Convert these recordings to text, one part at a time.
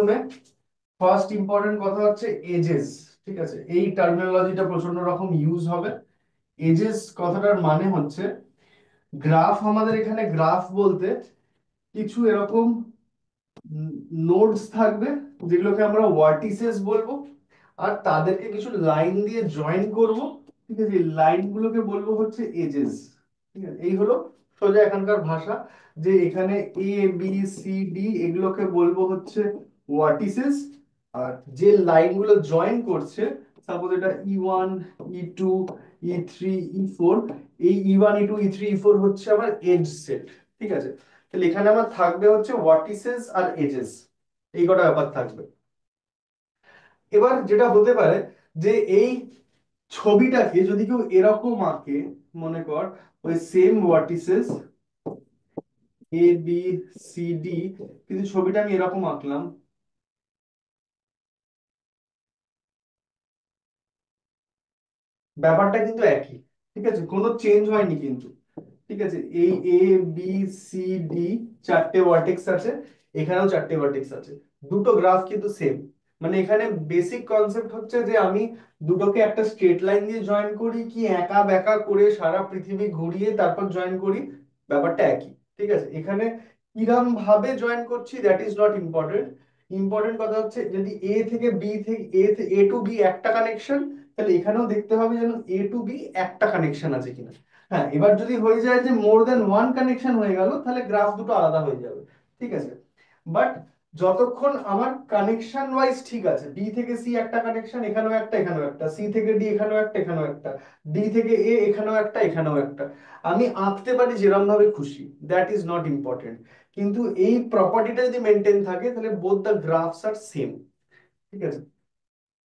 প্রথমে first important কথা হচ্ছে এজেস। ঠিক আছে, এই টার্মিনোলজিটা প্রচন্ড রকম ইউজ হবে। এজেস কথাটার মানে হচ্ছে গ্রাফ। আমাদের এখানে গ্রাফ বলতে কিছু এরকম নোডস থাকবে যেগুলোকে আমরা ওয়ার্টিসেস বলবো, আর তাদেরকে কিছু লাইন দিয়ে জয়েন করব। ঠিক আছে, এই লাইনগুলোকে বলবো হচ্ছে এজেস। ঠিক আছে, এই হলো সোজা এখানকার ভাষা। যে এখানে এ বি সি ডি এগুলোকে বলবো হচ্ছে ওয়ার্টিসেস, আর যে লাইনগুলো জয়েন করছে, সাপোজ এটা E1 E2 E3 E4, এই E1 E2 E3 E4 হচ্ছে আমার এজ সেট। ঠিক আছে, তাহলে এখানে আমার থাকবে হচ্ছে ওয়ার্টিসেস আর এজেস, এই কটা ব্যাপার থাকবে। এবার যেটা হতে পারে যে এই ছবিটাকে যদি কেউ এরকম আঁকে, মনে কর ওই same ওয়ার্টিসেস A B C D, কিন্তু ছবিটা আমি এরকম আঁকলাম, ব্যাপারটা কিন্তু একই। ঠিক আছে, কোনো চেঞ্জ হয়নি কিন্তু। ঠিক আছে, এই এ বি সি ডি চারটে ভার্টেক্স আছে, এখানেও চারটে ভার্টেক্স আছে, দুটো গ্রাফ কিন্তু সেম। মানে এখানে বেসিক কনসেপ্ট হচ্ছে যে আমি দুটোকে একটা স্ট্রেট লাইন দিয়ে জয়েন করি কি একা বেঁকা করে সারা পৃথিবী ঘুরিয়ে তারপর জয়েন করি, ব্যাপারটা একই। ঠিক আছে, এখানে কিরম ভাবে জয়েন করছি that is not important. Important কথা হচ্ছে যদি এ থেকে বি থেকে এ টু বি একটা কানেকশন, তাহলে এখানেও দেখতে হবে যেন এ টু বি একটা কানেকশন আছে কিনা। হ্যাঁ, এবার যদি হয়ে যায় যে মোর দেন ওয়ান কানেকশন হয়ে গেল, তাহলে গ্রাফ দুটো আলাদা হয়ে যাবে। ঠিক আছে, বাট যতক্ষণ আমার কানেকশন ওয়াইজ ঠিক আছে, বি থেকে সি একটা কানেকশন, এখানেও একটা এখানেও একটা, সি থেকে ডি এখানেও একটা এখানেও একটা, ডি থেকে এ এখানেও একটা এখানেও একটা, আমি আঁকতে পারি যেরকম ভাবে খুশি, দ্যাট ইজ নট ইম্পর্টেন্ট। কিন্তু এই প্রপার্টিটা যদি মেনটেন থাকে তাহলে both the graphs are same. ঠিক আছে,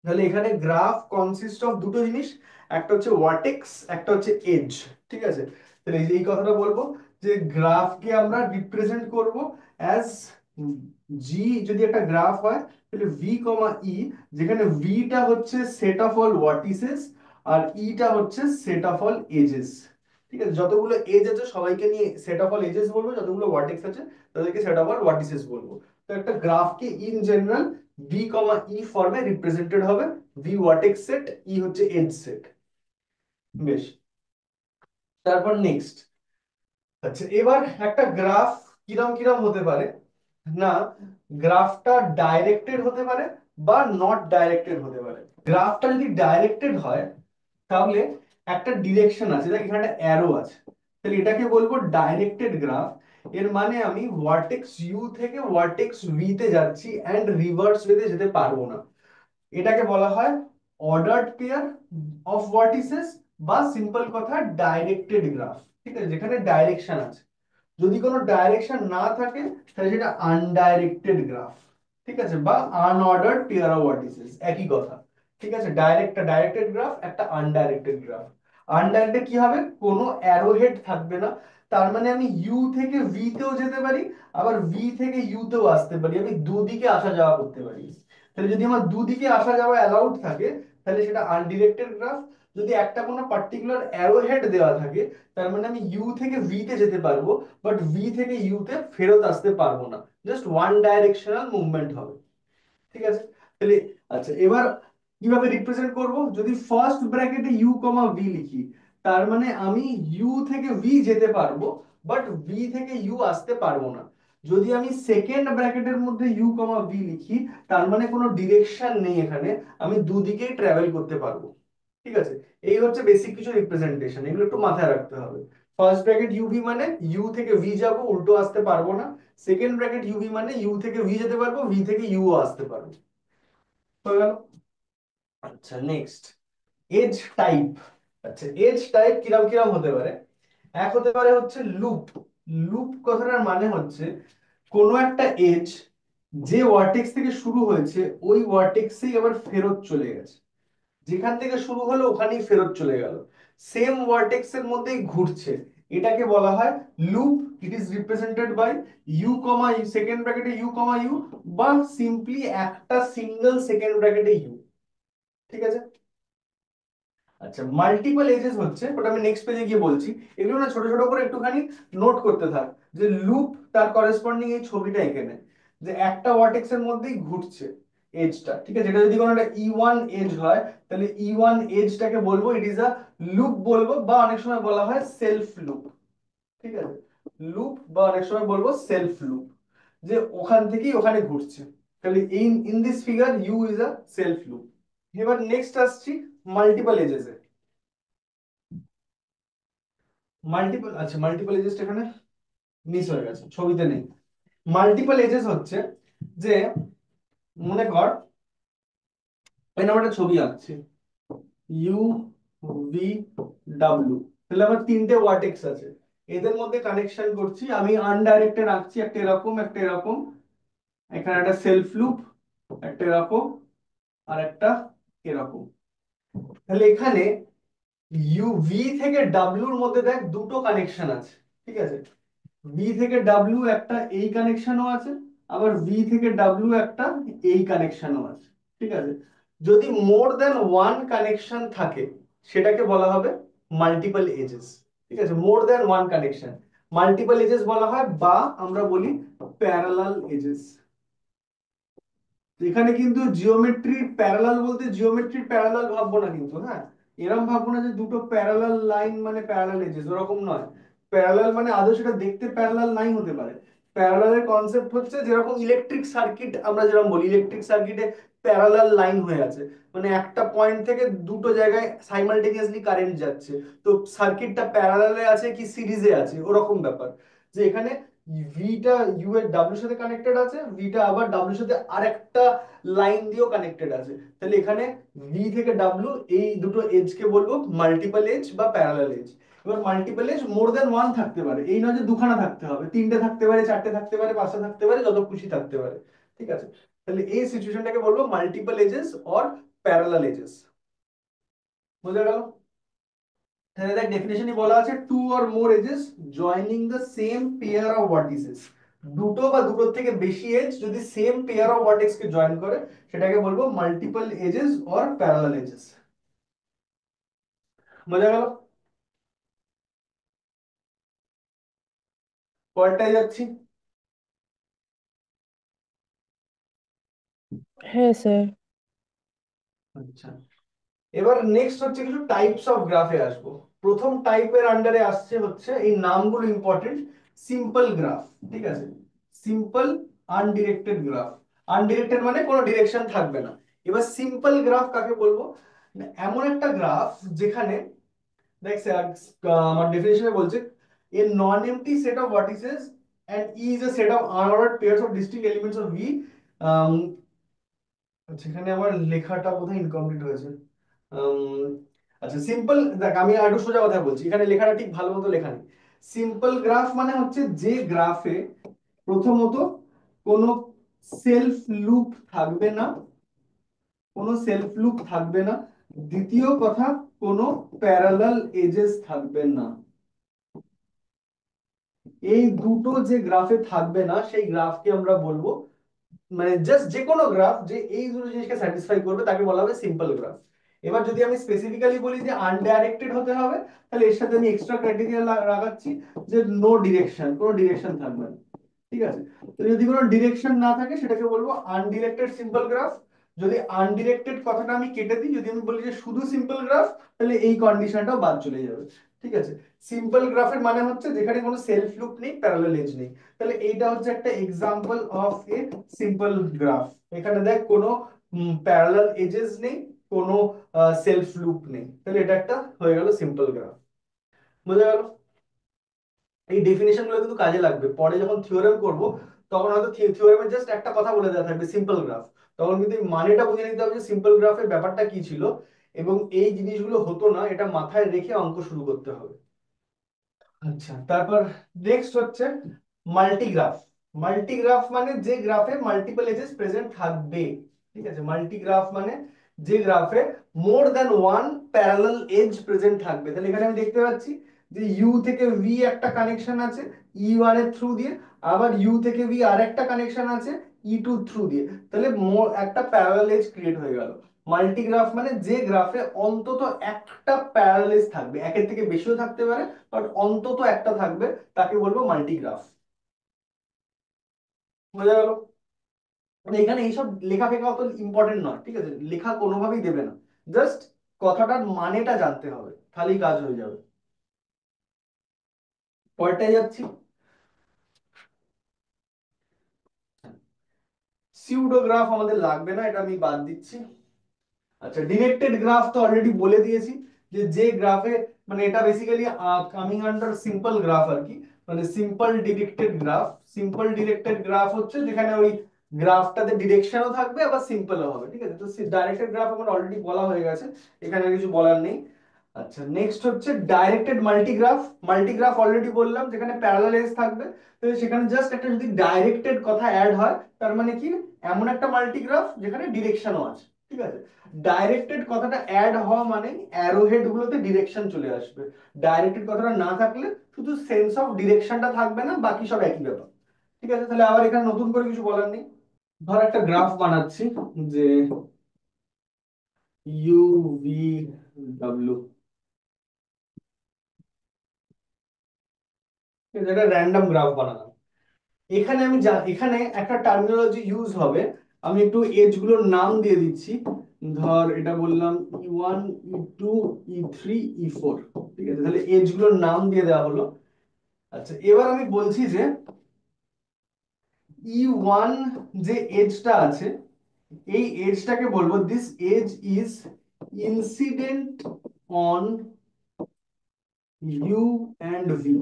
তাহলে এখানে গ্রাফ কনসিস্ট অফ দুটো জিনিস, একটা হচ্ছে ওয়ার্টেক্স, একটা হচ্ছে এজ। ঠিক আছে, তাহলে এই কথাটা বলবো যে গ্রাফকে আমরা রিপ্রেজেন্ট করব অ্যাজ জি। যদি একটা গ্রাফ হয় তাহলে ভি কমা ই, যেখানে ভিটা হচ্ছে সেট অফ অল ওয়ার্টিসেস আর ইটা হচ্ছে সেট অফ অল এজেস। ঠিক আছে, যতগুলো এজ আছে সবাইকে নিয়ে সেট অফ অল এজেস বলবো, যতগুলো ওয়ার্টেক্স আছে তাদেরকে সেট অফ অল ওয়ার্টিসেস বলবো। তো একটা গ্রাফকে ইন জেনারেল ভি কমা ই ফর্মে রিপ্রেজেন্টেড হবে। ভি ওয়ার্টেক্স সেট, ই হচ্ছে এজ সেট। বেশ, তারপর নেক্সট। আচ্ছা, এবার একটা গ্রাফ কিরম কিরম হতে পারে না, গ্রাফটা ডাইরেক্টেড হতে পারে বা নট ডাইরেক্টেড হতে পারে। গ্রাফটা যদি ডাইরেক্টেড হয় তাহলে একটা ডিরেকশন আছে, দেখ এখানে একটা অ্যারো আছে, তাহলে এটাকে বলবো ডাইরেক্টেড গ্রাফ। এর মানে আমি ভার্টেক্স ইউ থেকে ভার্টেক্স ভি তে যাচ্ছি এন্ড রিভার্স ওয়েতে যেতে পারবো না। এটাকে বলা হয় অর্ডার্ড পেয়ার অফ ভার্টিসেস, বা সিম্পল কথা ডাইরেক্টেড গ্রাফ। ঠিক আছে, যেখানে ডাইরেকশন আছে। যদি কোনো ডাইরেকশন না থাকে তাহলে সেটা আনডাইরেক্টেড গ্রাফ। ঠিক আছে, বা আনঅর্ডার্ড পেয়ার অফ ভার্টিসেস, একই কথা। ঠিক আছে, ডাইরেক্টেড গ্রাফ, একটা আনডাইরেক্টেড গ্রাফ। আনডাইরেক্টেড কি হবে, কোনো অ্যারো হেড থাকবে না, তার মানে আমি ইউ থেকে ভি তেও যেতে পারি, আবার ভি থেকে ইউ তেও আসতে পারি, আমি দুদিকে আসা যাওয়া করতে পারি। তাহলে যদি আমার দুদিকে আসা যাওয়া অ্যালাউড থাকে তাহলে সেটা আনডিরেক্টেড গ্রাফ। যদি একটা কোনো পার্টিকুলার অ্যারো হেড দেওয়া থাকে, তার মানে আমি ইউ থেকে ভি তে যেতে পারবো, বাট ভি থেকে ইউ তে ফেরত আসতে পারবো না, জাস্ট ওয়ান ডাইরেকশনাল মুভমেন্ট হবে। ঠিক আছে, তাহলে আচ্ছা এবার কিভাবে রিপ্রেজেন্ট করব, যদি ফার্স্ট ব্র্যাকেটে ইউ কমা ভি লিখি, তার মানে আমি ইউ থেকে ভি যেতে পারবো, বাট ভি থেকে ইউ আসতে পারবো না। যদি আমি সেকেন্ড ব্র্যাকেটের মধ্যে ইউ কমা ভি লিখি, তার মানে কোনো ডিরেকশন নেই এখানে, আমি দুদিকেই ট্রাভেল করতে পারবো। ঠিক আছে, এই হচ্ছে বেসিক কিছু রিপ্রেজেন্টেশন, এগুলো একটু মাথায় রাখতে হবে। ফার্স্ট ব্র্যাকেট ইউভি মানে ইউ থেকে ভি যাব, উল্টো আসতে পারবো না। সেকেন্ড ব্র্যাকেট ইউভি মানে ইউ থেকে ভি যেতে পারবো, ভি থেকে ইউ আসতে পারবো। হয়ে গেল। আচ্ছা নেক্সট, এজ টাইপ। আচ্ছা, এজ টাইপ কিরম কিরম হতে পারে। এক হতে পারে হচ্ছে লুপ। লুপ কথাটার মানে হচ্ছে কোনো একটা এজ যে ওয়ার্টেক্স থেকে শুরু হয়েছে ওই ওয়ার্টেক্সেই আবার ফেরত চলে গেছে, যেখান থেকে শুরু হলো ওখানেই ফেরত চলে গেল, সেম ভার্টেক্স এর মধ্যেই ঘুরছে, এটাকে বলা হয় loop. It is represented by U comma U, second ব্র্যাকেটে ইউ কমা ইউ, বা সিম্পলি একটা সিঙ্গেল সেকেন্ড ব্র্যাকেটে ইউ। ঠিক আছে, আচ্ছা মাল্টিপল এজেস হচ্ছে, ওটা আমি নেক্সট পেজে গিয়ে বলছি। এগুলো না ছোট ছোট করে একটুখানি নোট করতে থাক, যে লুপ তার করেসপন্ডিং এই ছবিটা এখানে। যে একটা ভার্টেক্স এর মধ্যেই ঘুরছে এজটা, ঠিক আছে। এটা যদি কোনো একটা E1 এজ হয়, তাহলে E1 এজটাকে বলবো ইট ইজ আ লুপ বলবো, বা অনেক সময় বলা হয় সেলফ লুপ, ঠিক আছে। লুপ বা অনেক সময় বলবো সেলফ লুপ, যে ওখান থেকেই ওখানে ঘুরছে। তাহলে in this figure u is a self loop. এবার নেক্সট আসছি মাল্টিপল এজেস এ। মাল্টিপল, আচ্ছা মাল্টিপল এজেস এখানে মিস হয়ে গেছে, ছবিতে নেই। মাল্টিপল এজেস হচ্ছে যে, মনে কর এই নাম্বার একটা ছবি আঁকছি, ইউ ভি ডাব্লিউ, তাহলে আমার তিনটে ওয়ার্টেক্স আছে, এদের মধ্যে কানেকশন করছি আমি, আনডাইরেক্টেড আঁকছি, একটা এরকম একটা এরকম, এখানে একটা সেলফ লুপ, একটা এরকম আর একটা এরকম। তাহলে এখানে ইউ ভি থেকে ডাব্লিউর মধ্যে দেখ দুটো কানেকশন আছে, ঠিক আছে। ভি থেকে ডাব্লিউ একটা এই কানেকশনও আছে, আবার ভি থেকে ডাব্লিউ একটা এই কানেকশনও আছে, ঠিক আছে। যদি মোর দেন ওয়ান কানেকশন থাকে সেটাকে বলা হবে মাল্টিপল এজেস, ঠিক আছে। মোর দেন ওয়ান কানেকশন মাল্টিপল এজেস বলা হয়, বা আমরা বলি প্যারালাল এজেস। এখানে কিন্তু জিওমেট্রির প্যারালাল বলতে জিওমেট্রির প্যারালাল ভাববো না কিন্তু, হ্যাঁ। এরকম ভাববো না যে দুটো প্যারালাল লাইন মানে প্যারালাল এজেস, ওরকম নয়। প্যারালাল মানে আদৌ সেটা দেখতে প্যারালাল নাই হতে পারে। প্যারালালের কনসেপ্ট হচ্ছে যেরকম ইলেকট্রিক সার্কিট, আমরা যেরকম বলি ইলেকট্রিক সার্কিটে প্যারালাল লাইন হয়ে আছে, মানে একটা পয়েন্ট থেকে দুটো জায়গায় সাইমালটেনিয়াসলি কারেন্ট যাচ্ছে, তো সার্কিটটা প্যারালালে আছে কি সিরিজে আছে, ওরকম ব্যাপার। যে এখানে ভিটা ইউ এর ডাব্লিউর সাথে কানেক্টেড আছে, ভিটা আবার ডাব্লিউর সাথে আরেকটা লাইন দিয়েও কানেক্টেড আছে। তাহলে এখানে ভি থেকে ডাব্লিউ এই দুটো এজ কে বলবো মাল্টিপল এজ বা প্যারালাল এজ। এবার মাল্টিপল এজ মোর দেন ওয়ান থাকতে পারে, এই নয় যে দুখানা থাকতে হবে, তিনটে থাকতে পারে, চারটে থাকতে পারে, পাঁচটা থাকতে পারে, যত খুশি থাকতে পারে, ঠিক আছে। তাহলে এই সিচুয়েশনটাকে বলবো multiple edges or parallel edges. বুঝা গেল? তাহলে দেখ ডেফিনেশনে বলা আছে two or more edges joining the same pair of vertices. দুটো বা দুটোর থেকে বেশি এজ যদি সেম পেয়ার অফ ভার্টেক্স কে জয়েন করে সেটাকে বলবো multiple edges or parallel edges. বোঝা গেল? পরেরটায় যাচ্ছি। হ্যাঁ স্যার। আচ্ছা, এবার নেক্সট হচ্ছে কিছু টাইপস অফ গ্রাফে আসবো। প্রথম টাইপের আন্ডারে আসছে হচ্ছে, এই নামগুলো ইম্পর্টেন্ট, সিম্পল গ্রাফ, ঠিক আছে। Simple আনডিরেক্টেড graph. আনডিরেক্টেড মানে কোনো ডিরেকশন থাকবে না। এবার সিম্পল গ্রাফ কাকে বলবো? না, এমন একটা গ্রাফ যেখানে দেখ আমার ডেফিনেশনে বলছে a non-empty set of vertices and E is a set of unordered pairs of distinct elements of V। um, আচ্ছা এখানে আমার লেখাটা বোধহয় ইনকমপ্লিট হয়েছে। উম, আচ্ছা সিম্পল, দেখ আমি আর একটু সোজা কথা বলছি, এখানে লেখাটা ঠিক ভালো মতো লেখা নেই। সিম্পল গ্রাফ মানে হচ্ছে যে গ্রাফে প্রথমত কোনো সেলফ লুপ থাকবে না, কোনো সেলফ লুপ থাকবে না, দ্বিতীয় কথা কোনো প্যারালাল এজেস থাকবে না। এই দুটো যে গ্রাফে থাকবে না সেই গ্রাফকে আমরা বলবো, মানে জাস্ট যে কোনো গ্রাফ যে এই দুটো জিনিসকে স্যাটিসফাই করবে তাকে বলা হবে সিম্পল গ্রাফ। এবার যদি আমি স্পেসিফিক্যালি বলি যে আনডাইরেক্টেড হতে হবে, তাহলে এর সাথে আমি এক্সট্রা ক্রাইটেরিয়া লাগাচ্ছি যে নো ডিরেকশন, কোনো ডিরেকশন থাকবে না, ঠিক আছে। তো যদি কোনো ডিরেকশন না থাকে সেটাকে বলবো আনডিরেক্টেড সিম্পল গ্রাফ। যদি আনডিরেক্টেড কথাটা আমি কেটে দিই, যদি আমি বলি যে শুধু সিম্পল গ্রাফ, তাহলে এই কন্ডিশনটাও বাদ চলে যাবে, ঠিক আছে। সিম্পল গ্রাফের মানে হচ্ছে যেখানে কোনো সেলফ লুপ নেই, প্যারালাল এজ নেই। তাহলে এইটা হচ্ছে একটা example of a simple graph. এখানে দেখ কোনো প্যারালাল এজেস নেই, কোনো সেলফ লুপ নেই, তাহলে এটা একটা হয়ে গেল সিম্পল গ্রাফ। বোঝা গেল? এই ডেফিনেশন গুলো কিন্তু কাজে লাগবে পরে যখন থিওরেম করব, তখন হয়তো থিওরেমে জাস্ট একটা কথা বলে দেওয়া থাকবে সিম্পল গ্রাফ, তখন কিন্তু এই মানেটা বুঝে নিতে হবে যে সিম্পল গ্রাফের ব্যাপারটা কি ছিল, এবং এই জিনিসগুলো হতো না, এটা মাথায় রেখে অঙ্ক শুরু করতে হবে। আচ্ছা, তারপর নেক্সট হচ্ছে মাল্টিগ্রাফ। মাল্টিগ্রাফ মানে যে গ্রাফে মাল্টিপল এজেস প্রেজেন্ট থাকবে, ঠিক আছে। মাল্টিগ্রাফ মানে যে গ্রাফে more than one parallel edge present থাকবে। তাহলে এখানে আমি দেখতে পাচ্ছি যে ইউ থেকে ভি একটা কানেকশন আছে ই ওয়ান এর থ্রু দিয়ে, আবার ইউ থেকে ভি আরেকটা কানেকশন আছে ই টু থ্রু দিয়ে, তাহলে একটা প্যারালাল এজ ক্রিয়েট হয়ে গেল। মাল্টিগ্রাফ মানে যে গ্রাফে অন্তত একটা প্যারালাল থাকবে, একের থেকে বেশিও থাকতে পারে, বাট অন্তত একটা থাকবে, তাকে বলবো মাল্টিগ্রাফ। বোঝা গেল? মানে এখানে এইসব লেখা ফেখা অত ইম্পর্টেন্ট নয়, ঠিক আছে, লেখা কোনোভাবেই দেবে না, জাস্ট কথাটার মানেটা জানতে হবে, তাহলেই কাজ হয়ে যাবে। পরেরটায় যাচ্ছি। সিউডোগ্রাফ আমাদের লাগবে না, এটা আমি বাদ দিচ্ছি। আচ্ছা, ডিরেক্টেড গ্রাফ তো অলরেডি বলে দিয়েছি, যে যে গ্রাফে, মানে এটা basically coming under simple graph আর কি, মানে simple directed graph. Simple directed graph হচ্ছে যেখানে ওই গ্রাফটাতে ডিরেকশনও থাকবে আবার সিম্পলও হবে, ঠিক আছে। তো ডাইরেক্টেড গ্রাফ আমার অলরেডি বলা হয়ে গেছে, এখানে আর কিছু বলার নেই। আচ্ছা, নেক্সট হচ্ছে ডাইরেক্টেড মাল্টিগ্রাফ। মাল্টিগ্রাফ অলরেডি বললাম, যেখানে প্যারালাল এজ থাকবে, তো সেখানে জাস্ট একটা যদি ডাইরেক্টেড কথা অ্যাড হয়, তার মানে কি, এমন একটা মাল্টিগ্রাফ যেখানে ডিরেকশনও আছে, ঠিক আছে। ডাইরেক্টেড কথাটা অ্যাড হওয়া মানে অ্যারো হেড গুলোতে ডিরেকশন চলে আসবে। ডাইরেক্টেড কথাটা না থাকলে শুধু সেন্স অফ ডিরেকশনটা থাকবে না, বাকি সব একই ব্যাপার, ঠিক আছে। তাহলে আবার এখানে নতুন করে কিছু বলার নেই। ধর একটা গ্রাফ বানাচ্ছি, যে ইউ ভি ডাব্লিউ, এটা র্যান্ডম গ্রাফ বানালাম। এখানে আমি এখানে একটা টার্মিনোলজি ইউজ হবে, আমি একটু এজ গুলোর নাম দিয়ে দিচ্ছি। ধর এটা বললাম E1, E2, E3, E4, ঠিক আছে, তাহলে এজ গুলোর নাম দিয়ে দেওয়া হলো। আচ্ছা, এবার আমি বলছি যে E1 যে এজটা আছে, এই এজটাকে বলবো this edge is incident on u and v.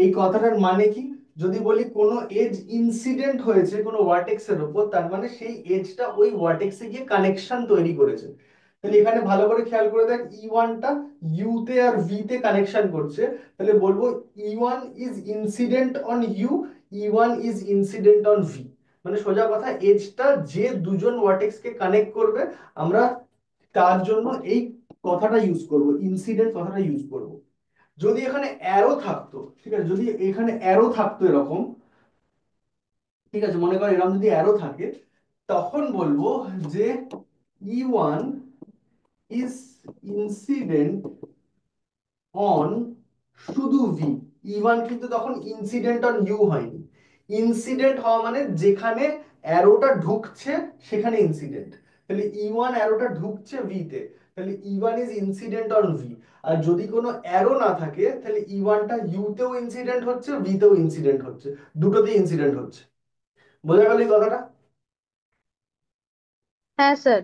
এই কথাটার মানে কি, যদি বলি কোনো এজ ইনসিডেন্ট হয়েছে কোনো ওয়ার্টেক্স এর উপর, তার মানে সেই এজটা ওই ওয়ার্টেক্সে গিয়ে কানেকশন তৈরি করেছে। তাহলে এখানে ভালো করে খেয়াল করে দেখ, ই ওয়ানটা ইউ তে আর ভি তে কানেকশন করছে, তাহলে বলবো e one is incident on u, e one is incident on v. মানে সোজা কথা, এজটা যে দুজন ওয়ার্টেক্স কে কানেক্ট করবে, আমরা তার জন্য এই কথাটা ইউজ করব, ইনসিডেন্ট কথাটা ইউজ করব। যদি এখানে অ্যারো থাকতো, ঠিক আছে, যদি এখানে অ্যারো থাকতো এরকম, ঠিক আছে, মনে কর এরকম যদি অ্যারো থাকে, তখন বলবো যে ই ওয়ান ইজ ইনসিডেন্ট অন শুধু ভি। ই ওয়ান কিন্তু তখন ইনসিডেন্ট অন ইউ হয়নি। ইনসিডেন্ট হওয়া মানে যেখানে অ্যারোটা ঢুকছে সেখানে ইনসিডেন্ট। তাহলে ই ওয়ান অ্যারোটা ঢুকছে ভি তে, তাহলে E one is incident on V. আর যদি কোনো অ্যারো না থাকে, তাহলে ই ওয়ানটা ইউ তেও ইনসিডেন্ট হচ্ছে, ভি তেও ইনসিডেন্ট হচ্ছে, দুটোতেই ইনসিডেন্ট হচ্ছে। বোঝা গেল এই কথাটা? হ্যাঁ স্যার।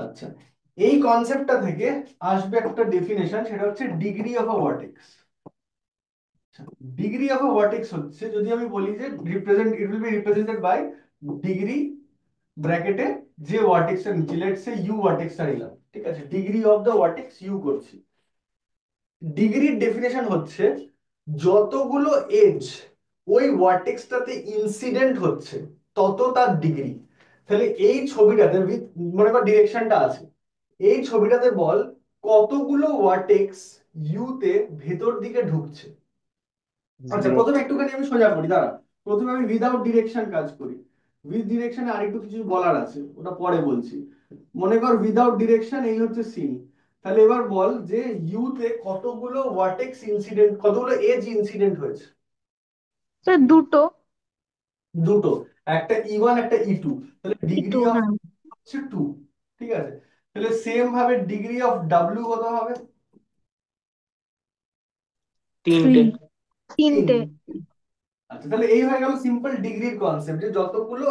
আচ্ছা, এই কনসেপ্টটা থেকে আসবে একটা ডেফিনেশন, সেটা হচ্ছে degree of a vertex. Degree of a vertex হচ্ছে, যদি আমি বলি যে represent, it will be represented by degree ব্র্যাকেটে যে ভার্টেক্সটা নিচ্ছি, লেটস সে ইউ ভার্টেক্সটা নিলাম, ঠিক আছে, degree of the vertex u করছি। ডিগ্রির ডেফিনেশন হচ্ছে যতগুলো এজ ওই ভার্টেক্সটাতে ইনসিডেন্ট হচ্ছে তত তার ডিগ্রি। তাহলে এই ছবিটাতে মনে কর ডিরেকশনটা আছে, এই ছবিটাতে বল কতগুলো ভার্টেক্স ইউ তে ভেতর দিকে ঢুকছে। আচ্ছা, জিরো। প্রথমে একটুখানি আমি সোজা করি, দাঁড়া। প্রথমে আমি উইদাউট ডিরেকশন কাজ করি। উইথ ডিরেকশনে আরেকটু কিছু বলার আছে, ওটা পরে বলছি। মনে কর উইদাউট ডিরেকশন এই হচ্ছে সিন। তাহলে এবার বল যে ইউ তে কতগুলো ভার্টেক্স ইনসিডেন্ট, কতগুলো এজ ইনসিডেন্ট হয়েছে। স্যার দুটো। দুটো, একটা ই ওয়ান একটা ই টু, তাহলে ডিগ্রি একটু, অফ হ্যাঁ। হচ্ছে টু, ঠিক আছে। তাহলে সেম ভাবে ডিগ্রি অফ ডাব্লিউ কত হবে? থ্রি। তিনটে। তিন। তিনটে। আচ্ছা, তাহলে এই হয়ে গেল সিম্পল ডিগ্রির কনসেপ্ট, যে যতগুলো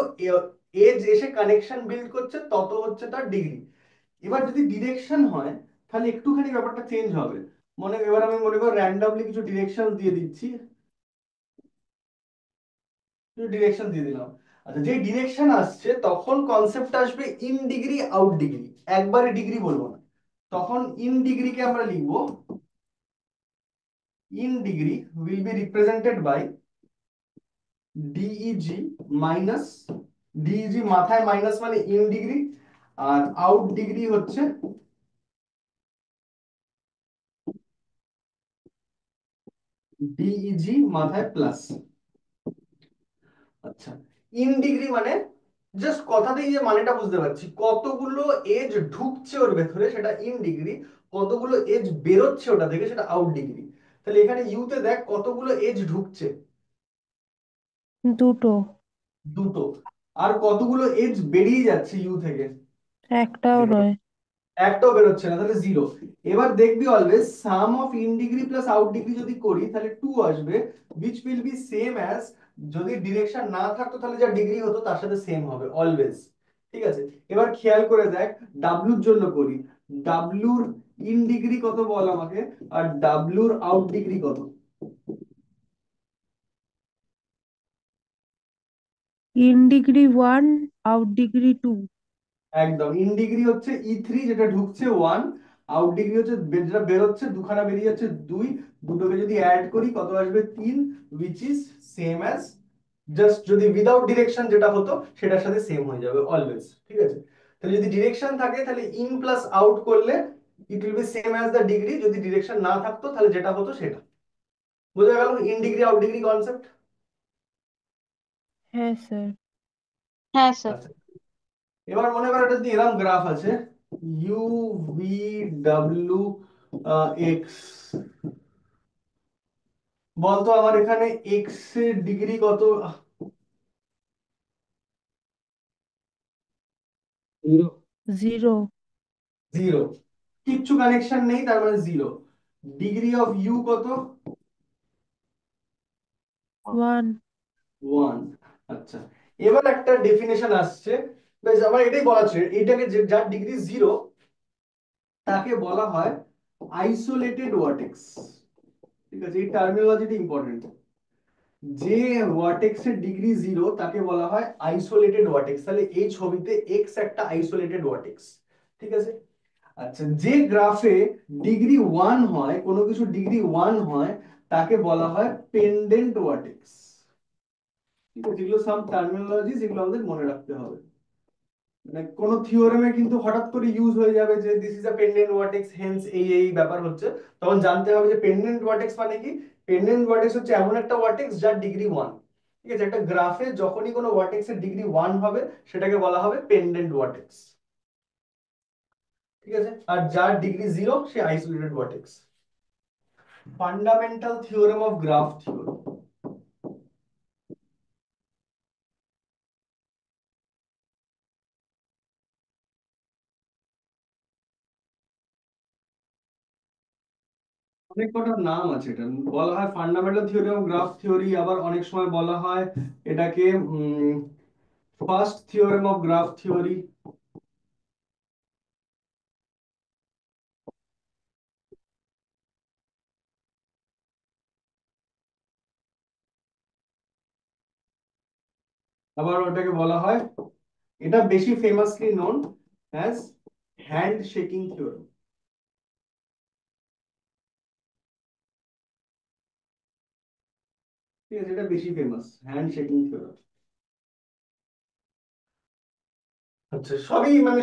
এজ এসে কানেকশন বিল্ড করছে তত হচ্ছে তার ডিগ্রি। এবার যদি ডিরেকশন হয়, তাহলে একটুখানি ব্যাপারটা চেঞ্জ হবে। এবার আমি মনে করি র্যান্ডমলি কিছু ডিরেকশন দিয়ে দিচ্ছি, কিছু ডিরেকশন দিয়ে দিলাম। আচ্ছা, যে ডিরেকশন আসছে তখন কনসেপ্ট আসবে ইন ডিগ্রি আউট ডিগ্রি, একবারে ডিগ্রি বলবো না। তখন ইন ডিগ্রিকে আমরা লিখবো, in degree will be represented by D E G minus, D E G মাথায় মাইনাস মানে ইন ডিগ্রি, আর আউট ডিগ্রি হচ্ছে ডিইজি মাথায় প্লাস। আচ্ছা, ইন ডিগ্রি মানে জাস্ট কথাতেই যে মানেটা বুঝতে পারছি, কতগুলো এজ ঢুকছে ওর ভেতরে সেটা ইন ডিগ্রি, কতগুলো এজ বেরোচ্ছে ওটা থেকে সেটা আউট ডিগ্রি। তাহলে এখানে ইউতে দেখ কতগুলো এজ ঢুকছে, দুটো। দুটো। আর কতগুলো এজ বেরিয়ে যাচ্ছে ইউ থেকে? একটাও নয়। একটাও বেরোচ্ছে না, তাহলে জিরো। এবার দেখবি always some of in degree plus out degree যদি করি তাহলে টু আসবে, which will be same as, যদি ডিরেকশন না থাকতো তাহলে যা ডিগ্রি হতো তার সাথে সেম হবে অলওয়েজ। ঠিক আছে, এবার খেয়াল করে দেখ, ডাব্লুর জন্য করি, ডাব্লুর ইন ডিগ্রি কত বল আমাকে, আর ডাব্লুর আউট ডিগ্রি কত? In degree 1, out degree 2। একদম, ইন ডিগ্রি হচ্ছে E3 যেটা ঢুকছে 1, আউট ডিগ্রি হচ্ছে যেটা বেরোচ্ছে দুখানা বেরিয়ে যাচ্ছে 2, দুটোকে যদি অ্যাড করি কত আসবে 3, which is same as, just যদি উইদাউট ডিরেকশন যেটা হতো সেটার সাথে সেম হয়ে যাবে অলওয়েজ। ঠিক আছে, তাহলে যদি ডিরেকশন থাকে তাহলে ইন প্লাস আউট করলে ইট will B same as the degree, যদি ডিরেকশন না থাকতো তাহলে যেটা হতো সেটা। বোঝা গেল in degree out degree concept? হ্যাঁ স্যার। হ্যাঁ স্যার। আচ্ছা, এবার মনে করো এটা যদি এরকম গ্রাফ আছে, ইউ ভি ডাব্লিউ এক্স, বলতো আমার এখানে এক্স এর ডিগ্রি কত? জিরো। জিরো। জিরো, কিচ্ছু কানেকশন নেই, তার মানে জিরো। ডিগ্রি অফ ইউ কত? 1। 1। আচ্ছা, এবার একটা ডেফিনেশন আসছে, বেশ আমার এটাই বলা ছিল, এটাকে যার ডিগ্রি জিরো তাকে বলা হয় আইসোলেটেড ওয়ার্টেক্স। ঠিক আছে, এই টার্মিনোলজিটা ইম্পর্টেন্ট। যে ওয়ার্টেক্স এর ডিগ্রি জিরো তাকে বলা হয় আইসোলেটেড ওয়ার্টেক্স, তাহলে এই ছবিতে এক্স একটা আইসোলেটেড ওয়ার্টেক্স। ঠিক আছে, আচ্ছা, যে গ্রাফে ডিগ্রি 1 হয়, কোনো কিছু ডিগ্রি 1 হয়, তাকে বলা হয় পেন্ডেন্ট ওয়ার্টেক্স। ঠিক আছে, এগুলো সাম টার্মিনোলজি যেগুলো আমাদের মনে রাখতে হবে। মানে কোন থিওরেমে কিন্তু হঠাৎ করে ইউজ হয়ে যাবে যে this is a pendant vertex, hence এই এই ব্যাপার হচ্ছে, তখন জানতে হবে যে পেন্ডেন্ট ওয়ার্টেক্স মানে কি। পেন্ডেন্ট ওয়ার্টেক্স হচ্ছে এমন একটা ওয়ার্টেক্স যার ডিগ্রি 1। ঠিক আছে, একটা গ্রাফে যখনই কোনো ওয়ার্টেক্স এর ডিগ্রি 1 হবে সেটাকে বলা হবে পেন্ডেন্ট ওয়ার্টেক্স। ঠিক আছে, আর যার ডিগ্রি 0 সে isolated vertex. Fundamental theorem of graph theory. অনেক কটা নাম আছে, এটা বলা হয় fundamental theory of graph theory, আবার অনেক সময় বলা হয় এটাকে first theorem of graph theory. আবার ওটাকে বলা হয়, এটা বেশি famously known as handshaking theorem. ঠিক আছে, এটা বেশি ফেমাস হ্যান্ড শেকিং থিওরেম। আচ্ছা, সবই মানে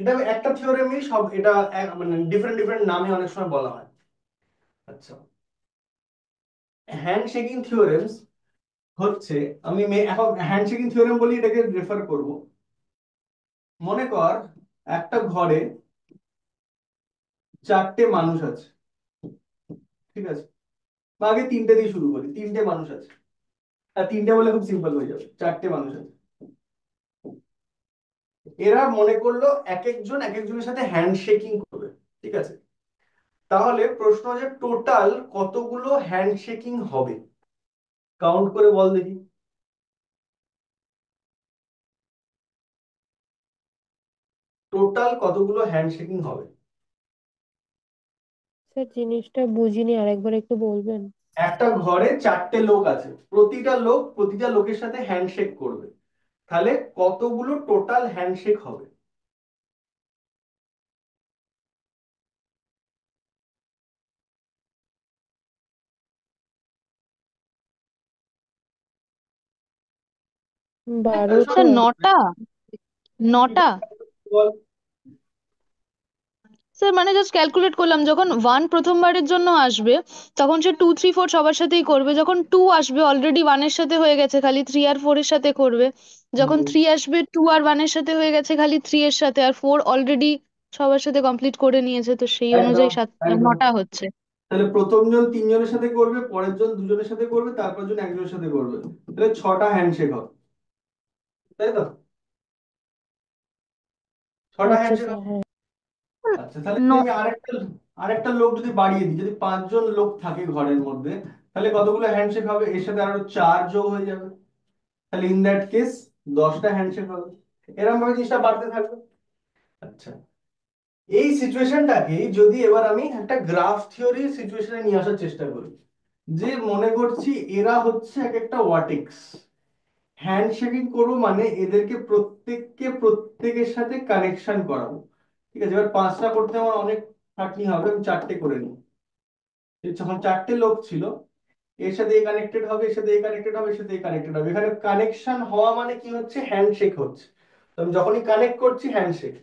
এটা একটা থিওরেমই সব, এটা মানে ডিফারেন্ট ডিফারেন্ট নামে অনেক সময় বলা হয়। আচ্ছা, হ্যান্ড শেকিং থিওরেমস হচ্ছে, আমি এখন হ্যান্ড শেকিং থিওরেম বলি এটাকে রেফার করব। মনে কর একটা ঘরে 4টে মানুষ আছে। ঠিক আছে, বা আগে 3টে দিয়ে শুরু করি, 3টে মানুষ আছে। আর 3টে বলে খুব সিম্পল হয়ে যাবে, 4টে মানুষ আছে। এরা মনে করলো এক একজন এক একজনের সাথে হ্যান্ড শেকিং করবে। ঠিক আছে, তাহলে প্রশ্ন যে টোটাল কতগুলো হ্যান্ড শেকিং হবে, কাউন্ট করে বল দেখি। টোটাল কতগুলো হ্যান্ড শেকিং হবে? স্যার জিনিসটা বুঝিনি, আরেকবার একটু বলবেন? একটা ঘরে 4টে লোক আছে, প্রতিটা লোক প্রতিটা লোকের সাথে হ্যান্ডশেক করবে, তাহলে কতগুলো টোটাল হ্যান্ডশেক হবে? স্যার 12টা। 9টা। 9টা। বল। স্যার মানে জাস্ট ক্যালকুলেট করলাম, যখন 1 প্রথমবারের জন্য আসবে তখন সে 2 3 4 সবার সাথেই করবে, যখন 2 আসবে অলরেডি 1 এর সাথে হয়ে গেছে, খালি 3 আর 4 এর সাথে করবে, যখন হুম, 3 আসবে 2 আর 1 এর সাথে হয়ে গেছে খালি 3 এর সাথে, আর 4 অলরেডি সবার সাথে কমপ্লিট করে নিয়েছে, তো সেই একদম অনুযায়ী একদম। 9টা হচ্ছে। তাহলে প্রথম জন 3জনের সাথে করবে, পরের জন 2জনের সাথে করবে, তারপর জন একজনের সাথে করবে, তাহলে 6টা হ্যান্ডশেক হবে। তাই তো? 6টা আচ্ছা হ্যান্ডশেক স্যার, হবে। হ্যাঁ। আচ্ছা, তাহলে ন যদি আমি আরেকটা লোক যদি বাড়িয়ে দিই, যদি 5জন লোক থাকে ঘরের মধ্যে, তাহলে কতগুলো হ্যান্ডশেক হবে? এর সাথে আরো 4 যোগ হয়ে যাবে, তাহলে ইন দ্যাট কেস 10টা হ্যান্ডশেক হবে। এরকম ভাবে জিনিসটা বাড়তে থাকবে। আচ্ছা, এই সিচুয়েশনটাকে যদি এবার আমি একটা গ্রাফ থিওরি সিচুয়েশনে নিয়ে আসার চেষ্টা করি, যে মনে করছি এরা হচ্ছে এক একটা ওয়ার্টেক্স, হ্যান্ডশেকিং করবো মানে এদেরকে প্রত্যেককে প্রত্যেকের সাথে কানেকশন করাবো। ঠিক আছে, এবার 5টা করতে আমার অনেক খাটনি হবে, আমি 4টে করে নিই। যখন 4টে লোক ছিল, এর সাথে এ কানেক্টেড হবে, এর সাথে এ কানেক্টেড হবে, এর সাথে এ কানেক্টেড হবে। এখানে কানেকশন হওয়া মানে কি হচ্ছে? হ্যান্ডশেক হচ্ছে। তো আমি যখনই কানেক্ট করছি হ্যান্ডশেক,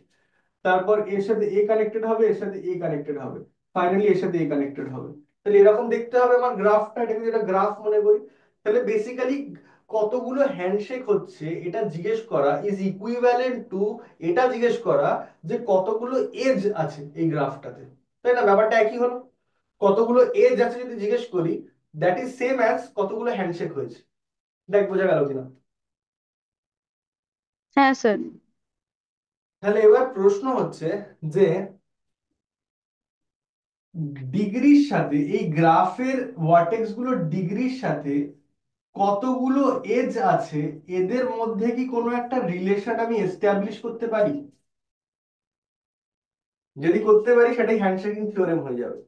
তারপর এর সাথে এ কানেক্টেড হবে, এর সাথে এ কানেক্টেড হবে, ফাইনালি এর সাথে এ কানেক্টেড হবে। তাহলে এরকম দেখতে হবে আমার গ্রাফটা, এটাকে যেটা গ্রাফ মনে করি। তাহলে বেসিক্যালি কতগুলো হ্যান্ডশেক হচ্ছে এটা জিজ্ঞেস করা ইজ ইকুইভ্যালেন্ট টু এটা জিজ্ঞেস করা যে কতগুলো এজ আছে এই গ্রাফটাতে। তাই না? ব্যাপারটা একই হলো। কতগুলো এজ আছে যদি জিজ্ঞেস করি, দ্যাট ইজ সেম অ্যাজ কতগুলো হ্যান্ডশেক হয়েছে। দেখ বোঝা গেল কিনা? হ্যাঁ স্যার। তাহলে এবার প্রশ্ন হচ্ছে যে ডিগ্রির সাথে এই গ্রাফের ভার্টেক্স গুলো ডিগ্রির সাথে কতগুলো এজ আছে, এদের মধ্যে কি কোনো একটা রিলেশন আমি এস্টাবলিশ করতে পারি? যদি করতে পারি সেটাই হ্যান্ডশেকিং থিওরেম হয়ে যাবে।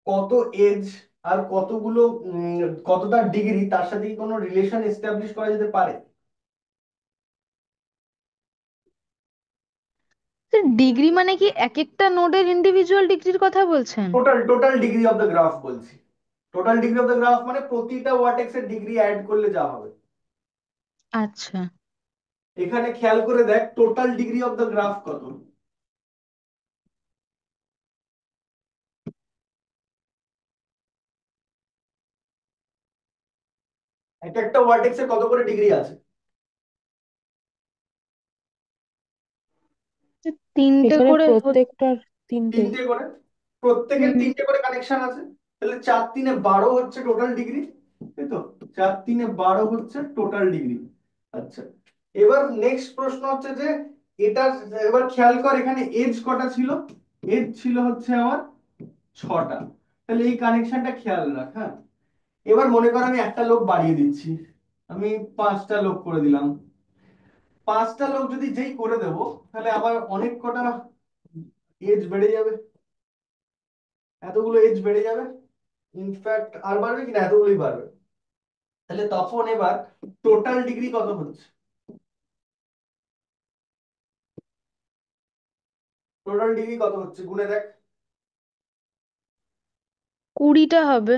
কত এজ আর কতগুলো কতটা ডিগ্রি, তার সাথে কি কোনো রিলেশন এস্টাবলিশ করা যেতে পারে? স্যার ডিগ্রি মানে কি এক একটা নোডের ইন্ডিভিজুয়াল ডিগ্রির কথা বলছেন? Total total degree of the graph বলছি। Total degree of the graph মানে প্রতিটা ভার্টেক্সের ডিগ্রি অ্যাড করলে যা হবে। আচ্ছা। এখানে খেয়াল করে দেখ total degree of the graph কত। এক একটা ভার্টেক্সের কত করে ডিগ্রি আছে? তিনটে এখানে করে প্রত্যেকটার তিনটে। 3টে করে, প্রত্যেকের হুম। 3টে করে কানেকশন আছে। তাহলে 4 3 12 হচ্ছে টোটাল ডিগ্রি, তাই তো? 4 3 12 হচ্ছে টোটাল ডিগ্রি। আচ্ছা, এবার নেক্সট প্রশ্ন হচ্ছে যে এটা, এবার খেয়াল কর এখানে এজ কটা ছিল? এজ ছিল হচ্ছে আমার 6টা। তাহলে এই কানেকশনটা খেয়াল রাখ, হ্যাঁ। এবার মনে কর আমি একটা লোক বাড়িয়ে দিচ্ছি, আমি 5টা লোক করে দিলাম। 5টা লোক যদি যেই করে দেব, তাহলে আবার অনেক কটা এজ বেড়ে যাবে, এতগুলো এজ বেড়ে যাবে। ইনফ্যাক্ট আর বাড়বে কিনা, এতগুলোই বাড়বে। তাহলে তখন এবার টোটাল ডিগ্রি কত হচ্ছে? টোটাল ডিগ্রি কত হচ্ছে গুণে দেখ। 20টা হবে।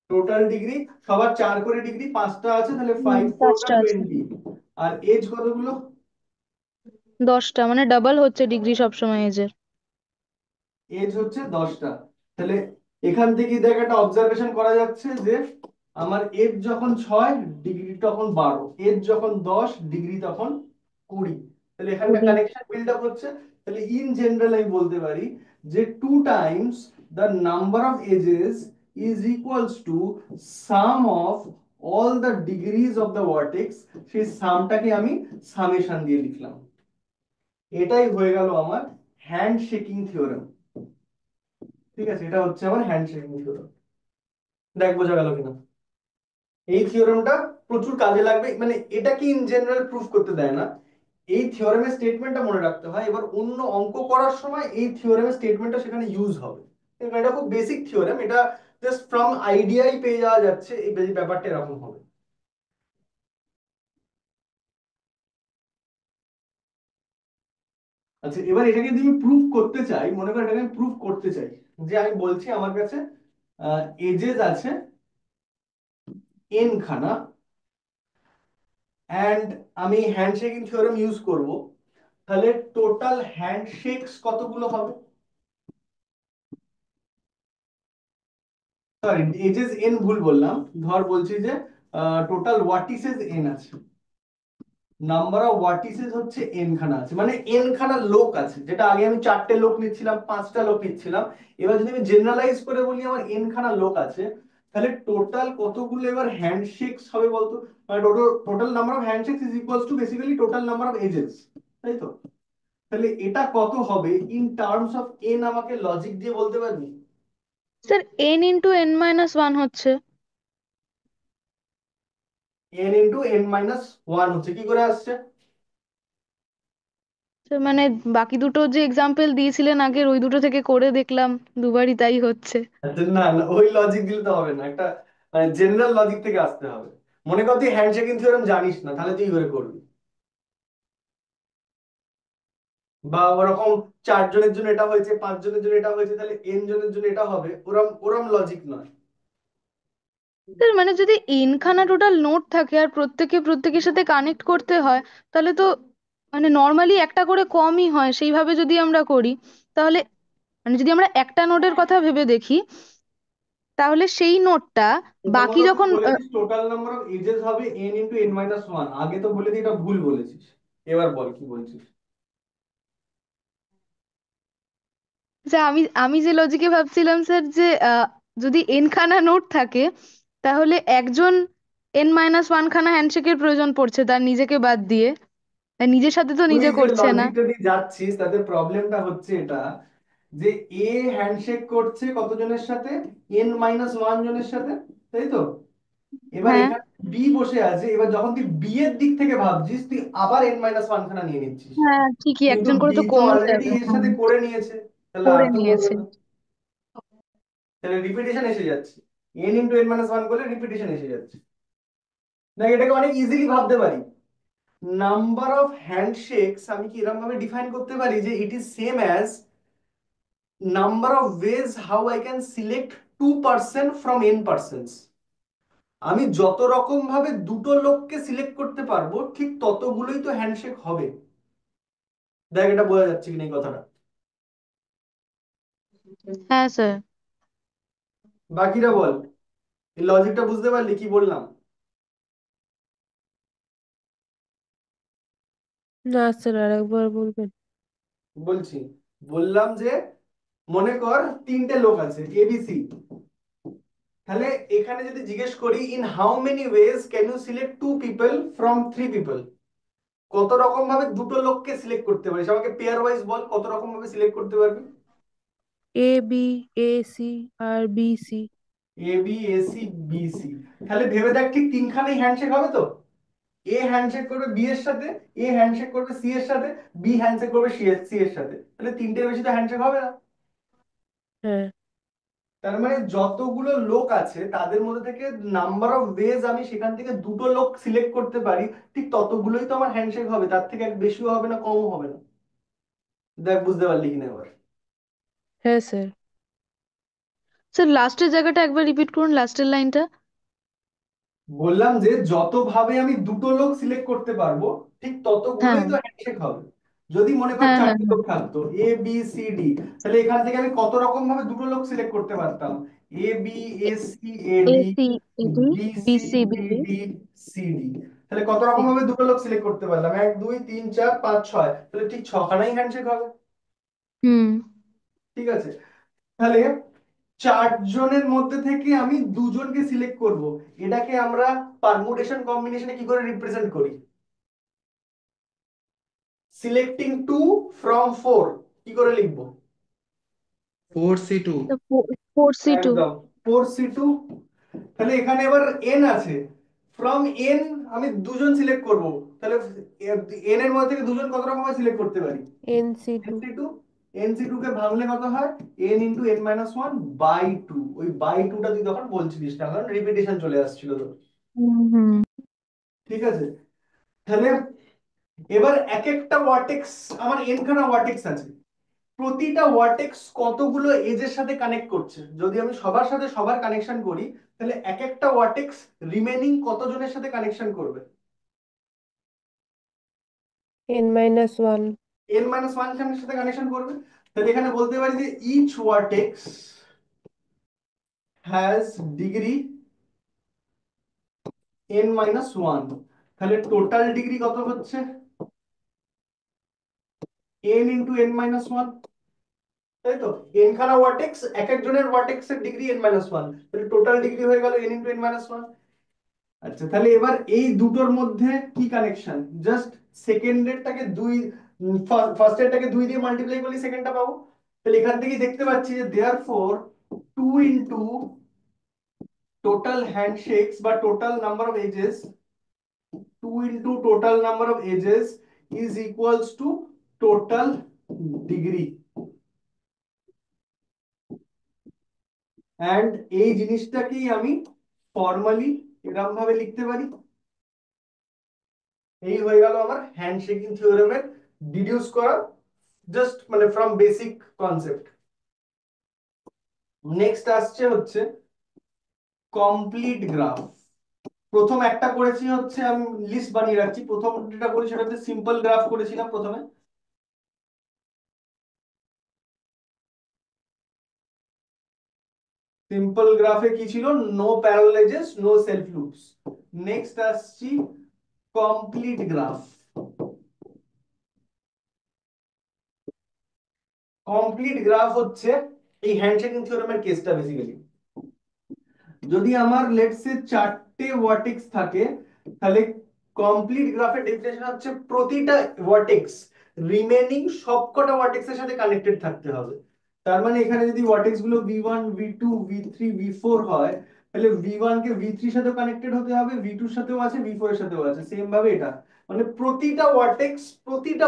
টোটাল ডিগ্রি সবার 4 করে ডিগ্রি, 5টা আছে, তাহলে 5 4 5টা আছে। 20। আর এজ কতগুলো? 10টা, মানে ডাবল হচ্ছে ডিগ্রি সবসময় এজের। এজ হচ্ছে 10টা। তাহলে এখান থেকে দেখ একটা অবজারভেশন করা যাচ্ছে যে আমার এজ যখন 6, ডিগ্রি তখন 12, এজ যখন 10, ডিগ্রি তখন 20। তাহলে এখানটা 20। কানেকশন বিল্ড আপ হচ্ছে। তাহলে ইন জেনারেল আমি বলতে পারি যে 2 times the number of edges is equals to sum of all the degrees of the vertex. সেই সামটাকে আমি সামেশন দিয়ে লিখলাম। এটাই হয়ে গেল আমার হ্যান্ডশেকিং থিওরেম। ঠিক আছে, এটা হচ্ছে আমার হ্যান্ডশেকিং থিওরেম। দেখ বোঝা গেল কিনা? এই থিওরেমটা প্রচুর কাজে লাগবে, মানে এটা কি ইন জেনারেল প্রুফ করতে দেয় না, এই থিওরেমের স্টেটমেন্টটা মনে রাখতে হয়। এবার অন্য অঙ্ক করার সময় এই থিওরেমের স্টেটমেন্টটা সেখানে ইউজ হবে। এটা খুব বেসিক থিওরেম, এটা জাস্ট ফ্রম আইডিয়াই পেয়ে যাওয়া যাচ্ছে, এই ব্যাপারটা এরকম হবে। আচ্ছা, এবার এটাকে যদি আমি প্রুফ করতে চাই, মনে কর এটাকে আমি প্রুফ করতে চাই যে আমি বলছি আমার কাছে এজেস আছে n খানা, অ্যান্ড আমি হ্যান্ডশেকিং থিওরেম ইউজ করব। তাহলে টোটাল হ্যান্ডশেকস কতগুলো হবে? সরি, এজেস এন ভুল বললাম। ধর বলছি যে টোটাল ওয়াটিসেস এন আছে, নাম্বার অফ ওয়াটিসেস হচ্ছে এন খানা আছে, মানে এন খানা লোক আছে। যেটা আগে আমি 4টে লোক নিচ্ছিলাম, 5টা লোক নিচ্ছিলাম, এবার যদি আমি জেনারেলাইজ করে বলি আমার এন খানা লোক আছে, তাহলে টোটাল কতগুলো এবার হ্যান্ডশেকস হবে বলতো? মানে total total number of handshakes is equals to basically total number of edges, তাই তো? তাহলে এটা কত হবে ইন টার্মস অফ এন, আমাকে লজিক দিয়ে বলতে পারবি? স্যার n × n−1 হচ্ছে। n × n−1 হচ্ছে, কি করে আসছে? স্যার মানে বাকি দুটো যে এক্সাম্পল দিয়েছিলেন আগের, ওই দুটো থেকে করে দেখলাম, দুবারই তাই হচ্ছে। আচ্ছা, না না, ওই লজিক দিলে তো হবে না, একটা মানে জেনারেল লজিক থেকে আসতে হবে। মনে কর তুই হ্যান্ডশেকিং থিওরেম জানিস না, তাহলে তুই কি করে করবি? বা ওরকম 4 জনের জন্য এটা হয়েছে, 5 জনের জন্য এটা হয়েছে, তাহলে এন জনের জন্য এটা হবে, ওরম ওরম লজিক নয়। স্যার মানে যদি খানা টোটাল নোট থাকে আর প্রত্যেকে প্রত্যেকের সাথে কানেক্ট করতে হয়, তাহলে তো মানে নর্মালি একটা করে কমই হয়। সেইভাবে যদি আমরা করি, তাহলে মানে যদি আমরা একটা নোটের কথা ভেবে দেখি, তাহলে সেই নোটটা বাকি প্রথমত তুই যখন বলেছিস টোটাল নাম্বার অফ এজেস হবে n × n−1, আগে তো বলে দিয়ে এটা ভুল বলেছিস। এবার বল কি বলছিস। যে আমি আমি যে লজিকে ভাবছিলাম স্যার, যে যদি খানা নোট থাকে, তাহলে একজন n−1 খানা হ্যান্ডশেকের প্রয়োজন পড়ছে তার নিজেকে বাদ দিয়ে। আর নিজের সাথে তো তুই নিজে যে করছে না। লজিকটা দিয়ে যাচ্ছিস তাতে প্রবলেমটা হচ্ছে এটা, যে এ হ্যান্ডশেক করছে কতজনের সাথে? n−1 জনের সাথে, তাই তো? এবার হ্যাঁ, এখানে বি বসে আছে, এবার যখন তুই বি এর দিক থেকে ভাবছিস, তুই আবার n−1 খানা নিয়ে নিচ্ছিস। হ্যাঁ, ঠিকই, কিন্তু একজন করে বি তো তো কমই অলরেডি যাবে। এর হ্যাঁ, সাথে করে নিয়েছে, তাহলে আর করে তো করবে নিয়েছে। না। তাহলে রিপিটেশন এসে যাচ্ছে, n × n−1 করলে রিপিটেশন এসে যাচ্ছে। না, এটাকে অনেক ইজিলি ভাবতে পারি। নাম্বার অফ হ্যান্ডশেকস আমি কি এরকম ভাবে ডিফাইন করতে পারি যে it is same as number of ways how I can select 2 person from n persons. আমি যত রকম ভাবে দুটো লোককে সিলেক্ট করতে পারবো, ঠিক ততগুলোই তো হ্যান্ডশেক হবে। দেখ এটা বোঝা যাচ্ছে কিনা এই কথাটা। হ্যাঁ স্যার। বাকিটা বল, এই লজিকটা বুঝতে পারলি কি বললাম? না স্যার, আরেকবার বলবেন? বলছি, বললাম যে মনে কর 3টে লোক আছে এবিসি, তাহলে এখানে যদি জিজ্ঞেস করি in how many ways can you select 2 people from 3 people, কত রকম ভাবে দুটো লোককে সিলেক্ট করতে পারিস, আমাকে পেয়ার ওয়াইজ বল কত রকম ভাবে সিলেক্ট করতে পারবি। এ বি, এ সি আর B C. A B A C B C, তাহলে ভেবে দেখ ঠিক তিনখানেই হ্যান্ডশেক হবে তো? এ হ্যান্ডশেক করবে বি এর সাথে, এ হ্যান্ডশেক করবে সি এর সাথে, বি হ্যান্ডশেক করবে সি এর সাথে, তাহলে তিনটের বেশি তো হ্যান্ডশেক হবে না। হ্যাঁ। তার মানে যতগুলো লোক আছে তাদের মধ্যে থেকে নাম্বার অফ ওয়েজ আমি সেখান থেকে দুটো লোক সিলেক্ট করতে পারি, ঠিক ততগুলোই তো আমার হ্যান্ডশেক হবে, তার থেকে এক বেশিও হবে না কমও হবে না। দেখ বুঝতে পারলি কিনা এবার? হ্যাঁ স্যার। স্যার লাস্টের জায়গাটা একবার রিপিট করুন, লাস্টের লাইনটা। বললাম যে যত ভাবে আমি দুটো লোক সিলেক্ট করতে পারবো, ঠিক হ্যাঁ, ততগুলোই তো হ্যান্ডশেক হবে। যদি মনে কর হ্যাঁ, হ্যাঁ, 4টে হ্যাঁ। লোক থাকতো এ বি সি ডি, তাহলে এখান থেকে আমি কত রকম ভাবে দুটো লোক সিলেক্ট করতে পারতাম? A B A C A A D, C E D, B B C C B B D, D C D, তাহলে কত সি রকম ডি। ভাবে দুটো লোক সিলেক্ট করতে পারলাম? 1 2 3 4 5 6, তাহলে ঠিক ছখানাই হ্যান্ডশেক হবে। হুম। ঠিক আছে, তাহলে 4 জনের মধ্যে থেকে আমি দুজনকে সিলেক্ট করব, এটাকে আমরা পারমুটেশন কম্বিনেশনে কি করে রিপ্রেজেন্ট করি? সিলেক্টিং 2 from 4 কি করে লিখবো? 4C2। 4C2। একদম 4c2। তাহলে এখানে এবার n আছে, ফ্রম n আমি দুজন সিলেক্ট করব, তাহলে n এর মধ্যে থেকে দুজন কত রকম ভাবে সিলেক্ট করতে পারি? NC2। nc2, nc2 কে ভাঙলে কত হয়? n × n−1/2, ওই বাই টুটা তুই তখন বলছিলিস না, কারণ রিপিটেশন চলে আসছিল তো। হুম, হুম। ঠিক আছে, তাহলে এবার এক একটা ওয়ার্টেক্স, আমার n খানা ওয়ার্টেক্স আছে, প্রতিটা ওয়ার্টেক্স কতগুলো এজের সাথে কানেক্ট করছে, যদি আমি সবার সাথে সবার কানেকশন করি, তাহলে এক একটা ওয়ার্টেক্স রিমেনিং কতজনের সাথে কানেকশন করবে? N-1। n−1 খানের সাথে কানেকশন করবে। তাহলে এখানে বলতে পারি যে ইচ ওয়ার্টেক্স হ্যাজ ডিগ্রি n−1, তাহলে টোটাল ডিগ্রি কত হচ্ছে? n × n−1। তাই তো? n খানা ভার্টেক্স, এক একজনের ভার্টেক্সের ডিগ্রি n-1, তাহলে টোটাল ডিগ্রি হয়ে গেল n ইনটু n-1। আচ্ছা, তাহলে এবার এই দুটোর মধ্যে কি কানেকশন? জাস্ট সেকেন্ডেরটাকে দুই, ফার্স্টেরটাকে 2 দিয়ে মাল্টিপ্লাই করলে সেকেন্ডটা পাবো। তাহলে এখান থেকে দেখতে পাচ্ছি যে দেয়ারফর 2 ইনটু টোটাল হ্যান্ডশেকস বা total number of edges, 2 into total number of edges is equals to total degree, and এই জিনিসটাকেই আমি ফর্মালি এরকম ভাবে লিখতে পারি। এই হয়ে গেল আমার হ্যান্ডশেকিং থিওরেমের ডিডিউস করা, জাস্ট মানে ফ্রম বেসিক কনসেপ্ট। নেক্সট আসছে হচ্ছে কমপ্লিট গ্রাফ। প্রথম একটা করেছি হচ্ছে, আমি লিস্ট বানিয়ে রাখছি, প্রথম যেটা করেছি সেটা হচ্ছে সিম্পল গ্রাফ করেছিলাম প্রথমে। সিম্পল গ্রাফে কি ছিল? No parallel edges, no self loops. Next আসছি কমপ্লিট গ্রাফ। কমপ্লিট গ্রাফ হচ্ছে এই হ্যান্ডশেকিং থিওরেমের কেসটা বেসিক্যালি। যদি আমার লেটস সে 4টে ভার্টেক্স থাকে, তাহলে কমপ্লিট গ্রাফের ডেফিনেশন হচ্ছে প্রতিটা ভার্টেক্স রিমেইনিং সবকটা ভার্টেক্সের সাথে কানেক্টেড থাকতে হবে। তার মানে এখানে যদি ভার্টেক্স গুলো v1 v2 v3 v4 হয়, তাহলে v1 কে v3 এর সাথে কানেক্টেড হতে হবে, v2 এর সাথেও আছে, v4 এর সাথেও আছে, সেম ভাবে এটা মানে প্রতিটা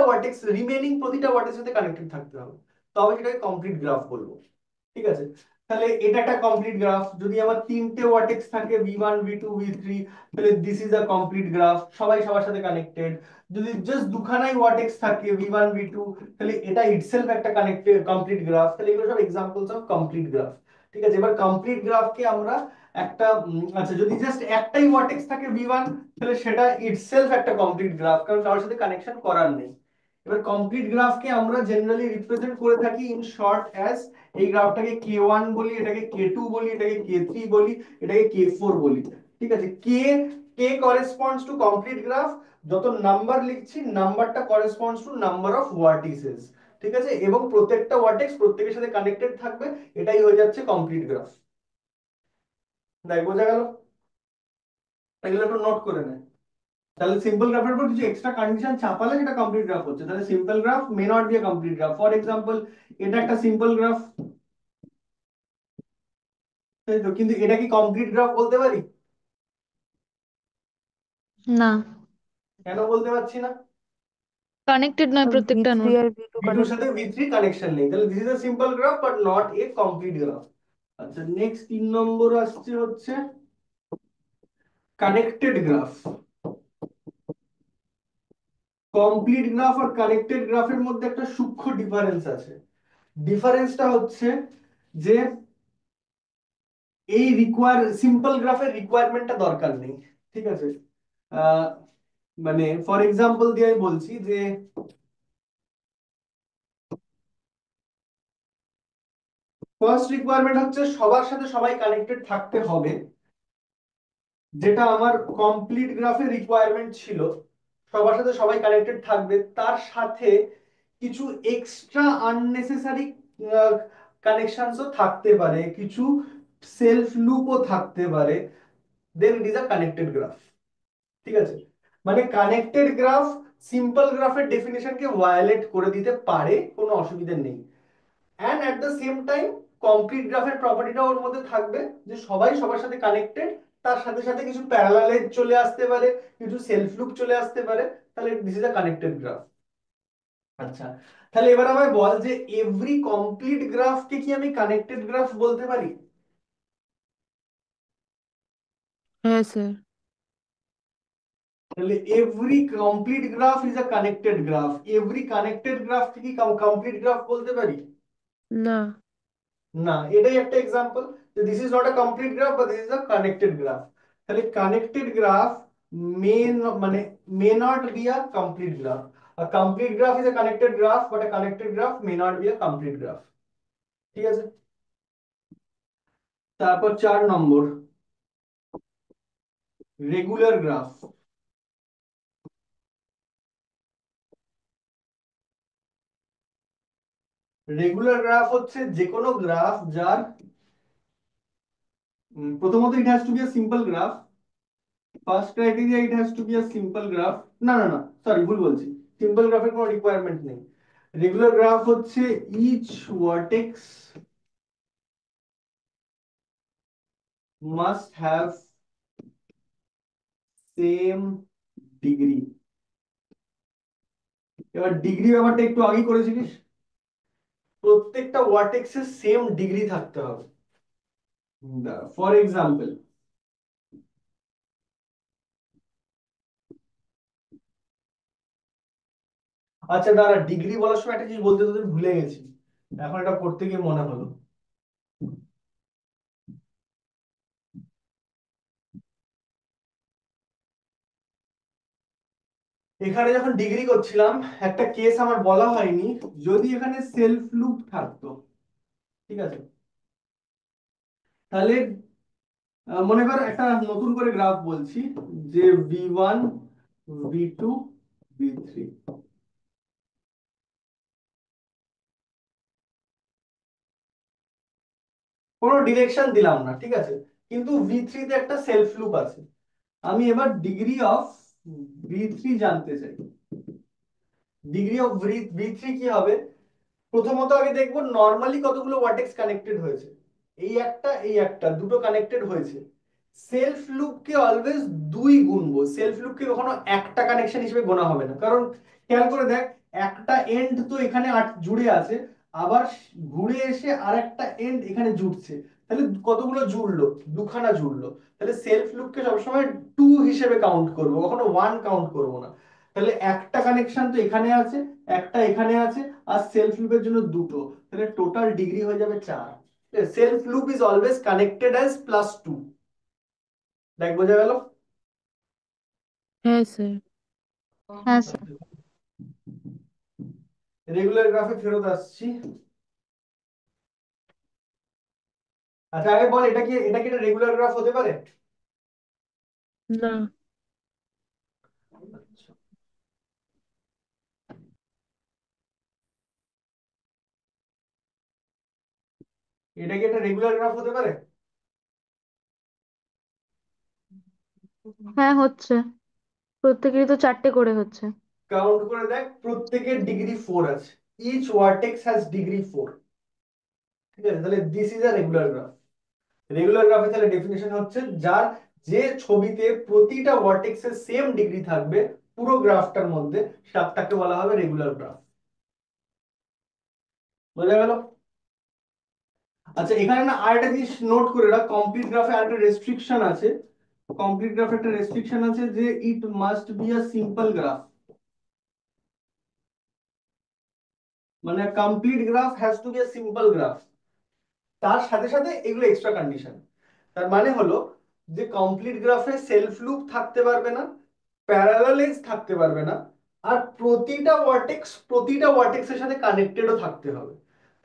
ভার্টেক্স রিমেইনিং প্রতিটা ভার্টেক্সের সাথে কানেক্টেড থাকতে হবে, তবে সেটাকে কমপ্লিট গ্রাফ বলবো। ঠিক আছে? তাহলে এটা একটা কমপ্লিট গ্রাফ। যদি আমার 3টে ভার্টেক্স থাকে v1 v2 v3, তাহলে this is a complete graph, সবাই সবার সাথে কানেক্টেড। যদি জাস্ট দুখানাই ভার্টেক্স থাকে v1 v2, তাহলে এটা ইটসেলফ একটা কানেক্টেড কমপ্লিট গ্রাফ। তাহলে এগুলো সব এক্সাম্পলস অফ কমপ্লিট গ্রাফ। ঠিক আছে? এবার কমপ্লিট গ্রাফকে আমরা একটা আচ্ছা, যদি জাস্ট একটাই ভার্টেক্স থাকে v1, তাহলে সেটা ইটসেলফ একটা কমপ্লিট গ্রাফ, কারণ কারোর সাথে কানেকশন করার নেই। এবার কমপ্লিট গ্রাফকে আমরা জেনারেলি রিপ্রেজেন্ট করে থাকি ইন শর্ট অ্যাজ, এই গ্রাফটাকে k1 বলি, এটাকে k2 বলি, এটাকে k3 বলি, এটাকে k4 বলি। ঠিক আছে? কে কে করেসপন্ডস টু কমপ্লিট গ্রাফ। যত নাম্বার লিখছি, নাম্বারটা corresponds two number of vertices. ঠিক আছে? এবং প্রত্যেকটা ভার্টেক্স প্রত্যেকের সাথে কানেক্টেড থাকবে, এটাই হয়ে যাচ্ছে কমপ্লিট গ্রাফ। দেখ, বোঝা গেল? এগুলো একটু নোট করে নে। তাহলে সিম্পল গ্রাফের উপর কিছু এক্সট্রা কন্ডিশন চাপালে সেটা কমপ্লিট গ্রাফ হচ্ছে। তাহলে simple graph may not be a complete graph. For example, এটা একটা সিম্পল গ্রাফ, তাই তো? কিন্তু এটা কি কমপ্লিট গ্রাফ বলতে পারি? না, কেন বলতে পারছি না? কানেক্টেড নয় ভি প্রত্যেকটা থ্রি নোড। আর ভি টু v2 এর সাথে কানেক্টেড নেই। v3 কানেকশন নেই, তাহলে this is a simple graph but not a complete graph. আচ্ছা, নেক্সট 3 নম্বর আসছে হচ্ছে connected graph. Complete graph are connected গ্রাফের মধ্যে একটা সূক্ষ্ম ডিফারেন্স আছে। ডিফারেন্সটা হচ্ছে যে এই সিম্পল গ্রাফের রিকোয়ারমেন্টটা দরকার নেই। ঠিক আছে? আহ, মানে ফর এক্সাম্পল দিয়ে আমি বলছি যে ফার্স্ট রিকোয়ারমেন্ট হচ্ছে সবার সাথে সবাই কানেক্টেড থাকতে হবে, যেটা আমার কমপ্লিট গ্রাফের রিকোয়ারমেন্ট ছিল। সবার সাথে সবাই কানেক্টেড থাকবে, তার সাথে কিছু এক্সট্রা আননেসেসারি কানেকশনসও থাকতে পারে, কিছু সেলফ লুপও থাকতে পারে, then it is a connected graph. ঠিক আছে? মানে কানেক্টেড গ্রাফ সিম্পল গ্রাফের ডেফিনেশনকে ভায়োলেট করে দিতে পারে, কোনো অসুবিধা নেই। And at the same time complete গ্রাফের প্রপার্টিটা ওর মধ্যে থাকবে যে সবাই সবার সাথে কানেক্টেড, তার সাথে সাথে কিছু প্যারালাল এজ চলে আসতে পারে, কিছু সেলফ লুপ চলে আসতে পারে, তাহলে this is a connected graph. আচ্ছা, তাহলে এবার আমায় বল যে এভরি কমপ্লিট গ্রাফকে কি আমি কানেক্টেড গ্রাফ বলতে পারি? হ্যাঁ স্যার। তাহলে every complete graph is a connected graph. Every connected graph কি কমপ্লিট গ্রাফ বলতে পারি? না। না, এটাই একটা এক্সাম্পল যে this is not a complete graph but this is a connected graph. তাহলে কানেক্টেড গ্রাফ মে মানে মে not be a complete graph. A complete graph is a connected graph, but a connected graph may not be a complete graph. ঠিক আছে? তারপর 4 নম্বর regular graph. Regular graph হচ্ছে যে কোনো graph যার প্রথমত it has to be a simple graph. First criteria it has to be a simple graph. না না না, সরি ভুল বলছি, সিম্পল গ্রাফের কোনো রিকোয়ারমেন্ট নেই। রেগুলার গ্রাফ হচ্ছে each vertex must have same degree. এবার ডিগ্রি ব্যাপারটা একটু আগেই করেছিলিস, প্রত্যেকটা ভার্টেক্সের সেম ডিগ্রি থাকতে হবে। ফর এক্সাম্পল, আচ্ছা দাঁড়া, ডিগ্রি বলার সময় একটা জিনিস বলতে তোদের ভুলে গেছি, এখন এটা করতে গিয়ে মনে হলো। এখানে যখন ডিগ্রি করছিলাম একটা কেস আমার বলা হয়নি, যদি এখানে সেলফ লুপ থাকতো, ঠিক আছে, তাহলে মনে কর একটা নতুন করে গ্রাফ বলছি, যে V1 V2 V3, কোনো ডিরেকশন দিলাম না, ঠিক আছে, কিন্তু V3 তে একটা সেলফ লুপ আছে। আমি এবার ডিগ্রি অফ V3 জানতে চাই। ডিগ্রি অফ V3 কি হবে? প্রথমত আগে দেখবো নর্মালি কতগুলো ভার্টেক্স কানেক্টেড হয়েছে। এই একটা দুটো কানেক্টেড হয়েছে। সেলফ লুপকে অলওয়েজ দুই গুনবো, সেলফ লুপকে কখনো একটা কানেকশন হিসেবে গোনা হবে না, কারণ খেয়াল করে দেখ, একটা এন্ড তো এখানে জুড়ে আছে, আবার ঘুরে এসে আরেকটা এন্ড এখানে জুড়ছে, তাহলে কতগুলো জুড়লো? দুখানা জুড়লো। তাহলে সেলফ লুপকে সবসময় টু হিসেবে কাউন্ট করবো, কখনো ওয়ান কাউন্ট করবো না। তাহলে একটা কানেকশন তো এখানে আছে, একটা এখানে আছে, আর সেলফ লুপের জন্য দুটো, তাহলে টোটাল ডিগ্রি হয়ে যাবে 4। Self loop is always connected as +2। দেখ বোঝা গেল? হ্যাঁ স্যার। হ্যাঁ স্যার। রেগুলার গ্রাফে ফেরত আসছি। আচ্ছা আগে বল, এটা কি একটা রেগুলার গ্রাফ হতে পারে? না। আচ্ছা, এটা কি একটা রেগুলার গ্রাফ হতে পারে? হ্যাঁ হচ্ছে, প্রত্যেকেরই তো 4টে করে হচ্ছে। কাউন্ট করে দেখ, প্রত্যেকের ডিগ্রি 4 আছে, ইচ ভার্টেক্স হ্যাজ ডিগ্রি 4, ঠিক আছে, তাহলে this is a regular graph. Regular গ্রাফে তাহলে ডেফিনেশন হচ্ছে যার, যে ছবিতে প্রতিটা ভার্টেক্সের সেম ডিগ্রি থাকবে পুরো গ্রাফটার মধ্যে, তাকে বলা হবে রেগুলার গ্রাফ। বোঝা গেল? আচ্ছা এখানে না আরেকটা জিনিস নোট করে রাখ, কমপ্লিট গ্রাফে আরেকটা রেস্ট্রিকশন আছে। কমপ্লিট গ্রাফে একটা রেস্ট্রিকশন আছে যে it must be a simple graph, মানে complete graph has to be a simple graph. তার সাথে সাথে এগুলো এক্সট্রা কন্ডিশন। তার মানে হলো যে কমপ্লিট গ্রাফে সেলফ লুপ থাকতে পারবে না, প্যারালাল এজ থাকতে পারবে না, আর প্রতিটা ভার্টেক্সের সাথে কানেক্টেডও থাকতে হবে।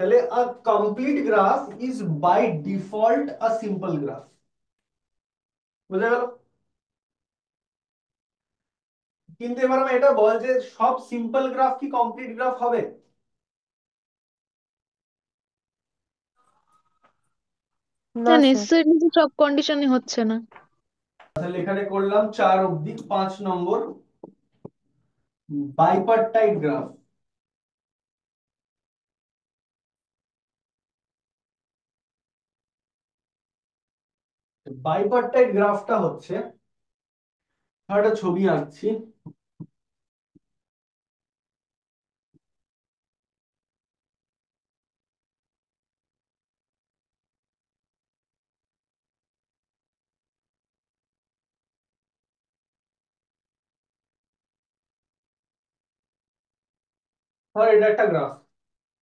তাহলে a complete graph is by default a simple graph. বুঝা গেল? কিন্তু এবার আমি এটা বল যে সব সিম্পল গ্রাফ কি কমপ্লিট গ্রাফ হবে? না স্যার। নিশ্চয়ই তো সব কন্ডিশনে হচ্ছে না। তাহলে এখানে করলাম 4 অবধি। 5 নম্বর, বাইপার্টাইট গ্রাফ। বাইপার্টাইট গ্রাফটা হচ্ছে, একটা ছবি আঁকছি, ধর এটা একটা গ্রাফ,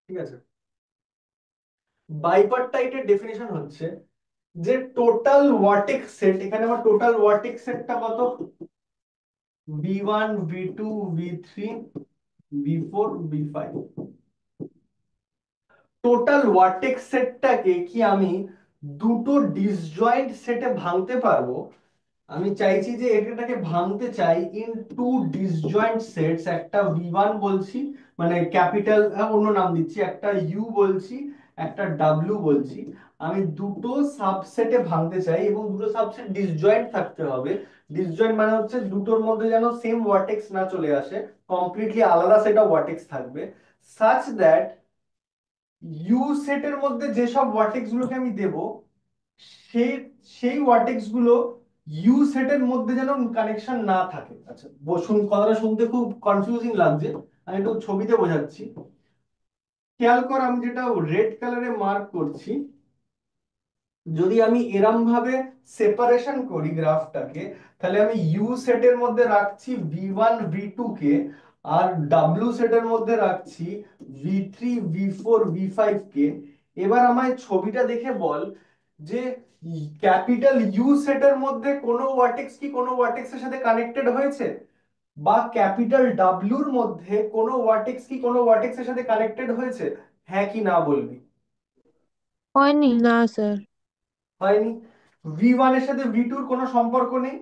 ঠিক আছে। বাইপার্টাইটের ডেফিনেশন হচ্ছে যে টোটাল ভার্টেক্স সেট, এখানে আমার টোটাল ভার্টেক্স সেটটা কত? V1 V2 V3 V4 V5। Total vertex সেটটাকে কি আমি দুটো ডিসজয়েন্ট সেটে ভাঙতে পারবো? আমি চাইছি যে এটাকে ভাঙতে চাই ইন টু ডিসজয়েন্ট সেটস, একটা V1 বলছি, মানে ক্যাপিটাল অন্য নাম দিচ্ছি, একটা ইউ বলছি, একটা ডাব্লিউ বলছি। আমি দুটো সাবসেটে ভাঙতে চাই এবং দুটো সাবসেট ডিসজয়েন্ট থাকতে হবে। ডিসজয়েন্ট মানে হচ্ছে দুটোর মধ্যে যেন সেম ওয়ার্টেক্স না চলে আসে, কমপ্লিটলি আলাদা সেট অফ ওয়ার্টেক্স থাকবে, সাচ দ্যাট ইউ সেটের মধ্যে যেসব ওয়ার্টেক্স গুলোকে আমি দেব, সেই সেই ওয়ার্টেক্স গুলো ইউ সেটের মধ্যে যেন কানেকশন না থাকে। আচ্ছা, বসুন, কথাটা শুনতে খুব কনফিউজিং লাগছে, আমি একটু ছবিতে বোঝাচ্ছি। খেয়াল কর, আমি যেটা রেড কালারে মার্ক করছি, যদি আমি এরম ভাবে সেপারেশন করি গ্রাফটাকে, তাহলে আমি ইউ সেটের মধ্যে রাখছি V1 V2 কে, আর ডাব্লিউ সেটের মধ্যে রাখছি V3 V4 V5 কে। এবার আমায় ছবিটা দেখে বল যে ক্যাপিটাল ইউ সেটের মধ্যে কোনো ভার্টেক্স কি কোনো ভার্টেক্সের সাথে কানেক্টেড হয়েছে, বা ক্যাপিটাল ডাব্লিউর মধ্যে কোনো ভার্টেক্স কি কোনো ভার্টেক্সের সাথে কানেক্টেড হয়েছে? হ্যাঁ কি না বলবি? হয়নি। না স্যার। হয়নি। V1 এর সাথে V2 কোনো সম্পর্ক নেই,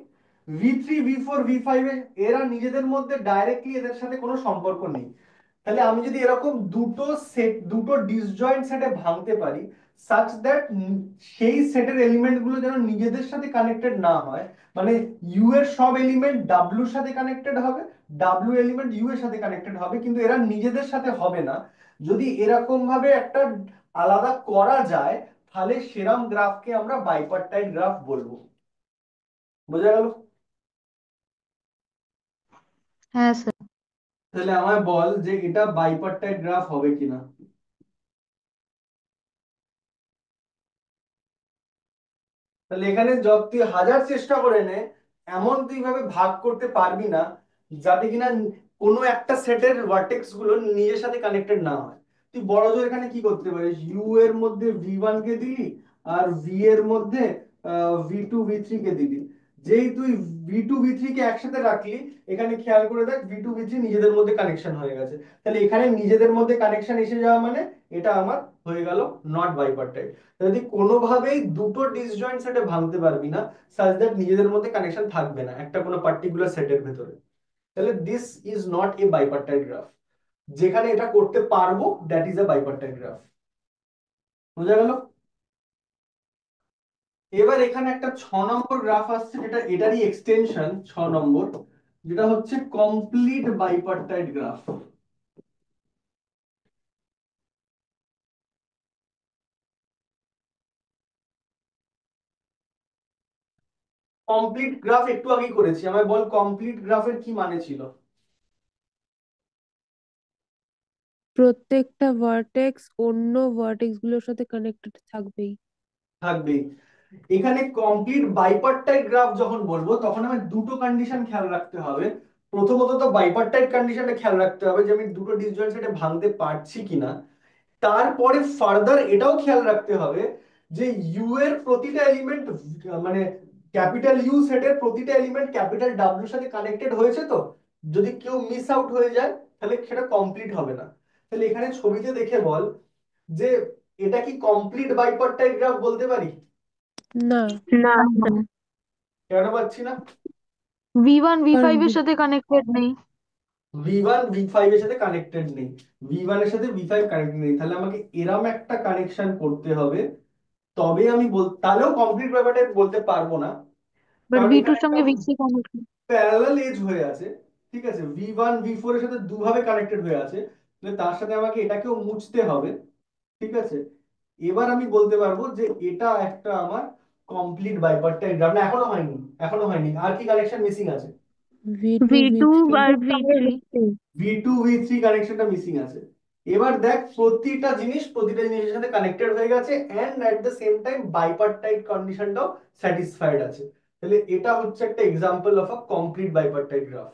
V3 V4 V5 এরা নিজেদের মধ্যে ডাইরেক্টলি এদের সাথে কোনো সম্পর্ক নেই। তাহলে আমি যদি এরকম দুটো ডিসজয়েন্ট সেটে ভাঙতে পারি, সাচ দ্যাট সেই সেটের এলিমেন্ট গুলো যেন নিজেদের সাথে কানেক্টেড না হয়, মানে ইউ এর সব এলিমেন্ট ডাব্লিউর সাথে কানেক্টেড হবে, ডাব্লিউ এলিমেন্ট ইউ এর সাথে কানেক্টেড হবে, কিন্তু এরা নিজেদের সাথে হবে না, যদি এরকম ভাবে একটা আলাদা করা যায়, তাহলে সেরাম গ্রাফকে আমরা বাইপার্টাইট গ্রাফ বলবো। বোঝা গেল? হ্যাঁ স্যার। তাহলে আমায় বল যে এটা বাইপার্টাইট গ্রাফ হবে কিনা। তাহলে এখানে যত তুই হাজার চেষ্টা করে নে, এমন তুই ভাবে ভাগ করতে পারবি না যাতে কিনা কোনো একটা সেটের ভার্টেক্স গুলো নিজের সাথে কানেক্টেড না হয়। তুই বড় জোর এখানে কি করতে পারিস, ইউ এর মধ্যে V1 কে দিলি, আর ভি এর মধ্যে V2 V3 কে দিলি। যেই তুই V2 V3 কে একসাথে রাখলি, এখানে খেয়াল করে দেখ V2 V3 নিজেদের মধ্যে কানেকশন হয়ে গেছে। তাহলে এখানে নিজেদের মধ্যে কানেকশন এসে যাওয়া মানে এটা আমার হয়ে গেল নট বাইপার্টাইট। যদি কোনোভাবেই দুটো ডিসজয়েন্ট সেটে ভাঙতে পারবি না, সাচ দ্যাট নিজেদের মধ্যে কানেকশন থাকবে না একটা কোনো পার্টিকুলার সেটের ভেতরে, তাহলে this is not a bipartite graph. যেখানে এটা করতে পারবো, that is a bipartite graph. বোঝা গেল? এবার এখানে একটা 6 নম্বর গ্রাফ আসছে, যেটা এটারই এক্সটেনশন, 6 নম্বর, যেটা হচ্ছে complete bipartite graph. Complete graph একটু আগেই করেছি, আমায় বল কমপ্লিট গ্রাফের কি মানে ছিল। প্রত্যেকটা ভার্টেক্স অন্য ভার্টেক্স গুলোর সাথে কানেক্টেড থাকবেই। থাকবেই। এখানে কমপ্লিট বাইপার্টাইট গ্রাফ যখন বলবো, তখন আমার দুটো কন্ডিশন খেয়াল রাখতে হবে। প্রথমত তো বাইপার্টাইট কন্ডিশনটা খেয়াল রাখতে হবে যে আমি দুটো ডিসজয়েন্ট সেটে ভাঙতে পারছি কিনা। তারপরে ফার্দার এটাও খেয়াল রাখতে হবে যে ইউ এর প্রতিটা এলিমেন্ট, মানে ক্যাপিটাল ইউ সেটের প্রতিটা এলিমেন্ট ক্যাপিটাল ডাব্লিউর সাথে কানেক্টেড হয়েছে তো। যদি কেউ মিস আউট হয়ে যায়, তাহলে সেটা কমপ্লিট হবে না। তাহলে এখানে ছবিতে দেখে বল যে এটা কি কমপ্লিট বাইপার্টাইট গ্রাফ বলতে পারি? না। না। কেন পাচ্ছি না? V1 V5 কারণ এর সাথে কানেক্টেড নেই। V1 V5 এর সাথে কানেক্টেড নেই, V1 এর সাথে V5 কানেক্টেড নেই, তাহলে আমাকে এরম একটা কানেকশন করতে হবে, তবে আমি তাহলেও কমপ্লিট ব্যাপারটা বলতে পারবো না। বাট কারণ V2 এখানে এর একটা সঙ্গে V3 কানেক্টেড। প্যারালাল এজ হয়ে আছে, ঠিক আছে, V1 V4 এর সাথে দুভাবে কানেক্টেড হয়ে আছে, তাহলে তার সাথে আমাকে এটাকেও মুছতে হবে, ঠিক আছে। এবার আমি বলতে পারবো যে এটা একটা আমার কমপ্লিট বাইপার্টাইট গ্রাফ। না, এখনো হয়নি, এখনো হয়নি, আর কি কানেকশন মিসিং আছে? V2 V2 V3 আর V3। V2 V3 কানেকশনটা মিসিং আছে। এবার দেখ প্রতিটা জিনিসের সাথে কানেক্টেড হয়ে গেছে, and at the same time bipartite কন্ডিশনটাও স্যাটিসফাইড আছে। তাহলে এটা হচ্ছে একটা example of a complete bipartite graph.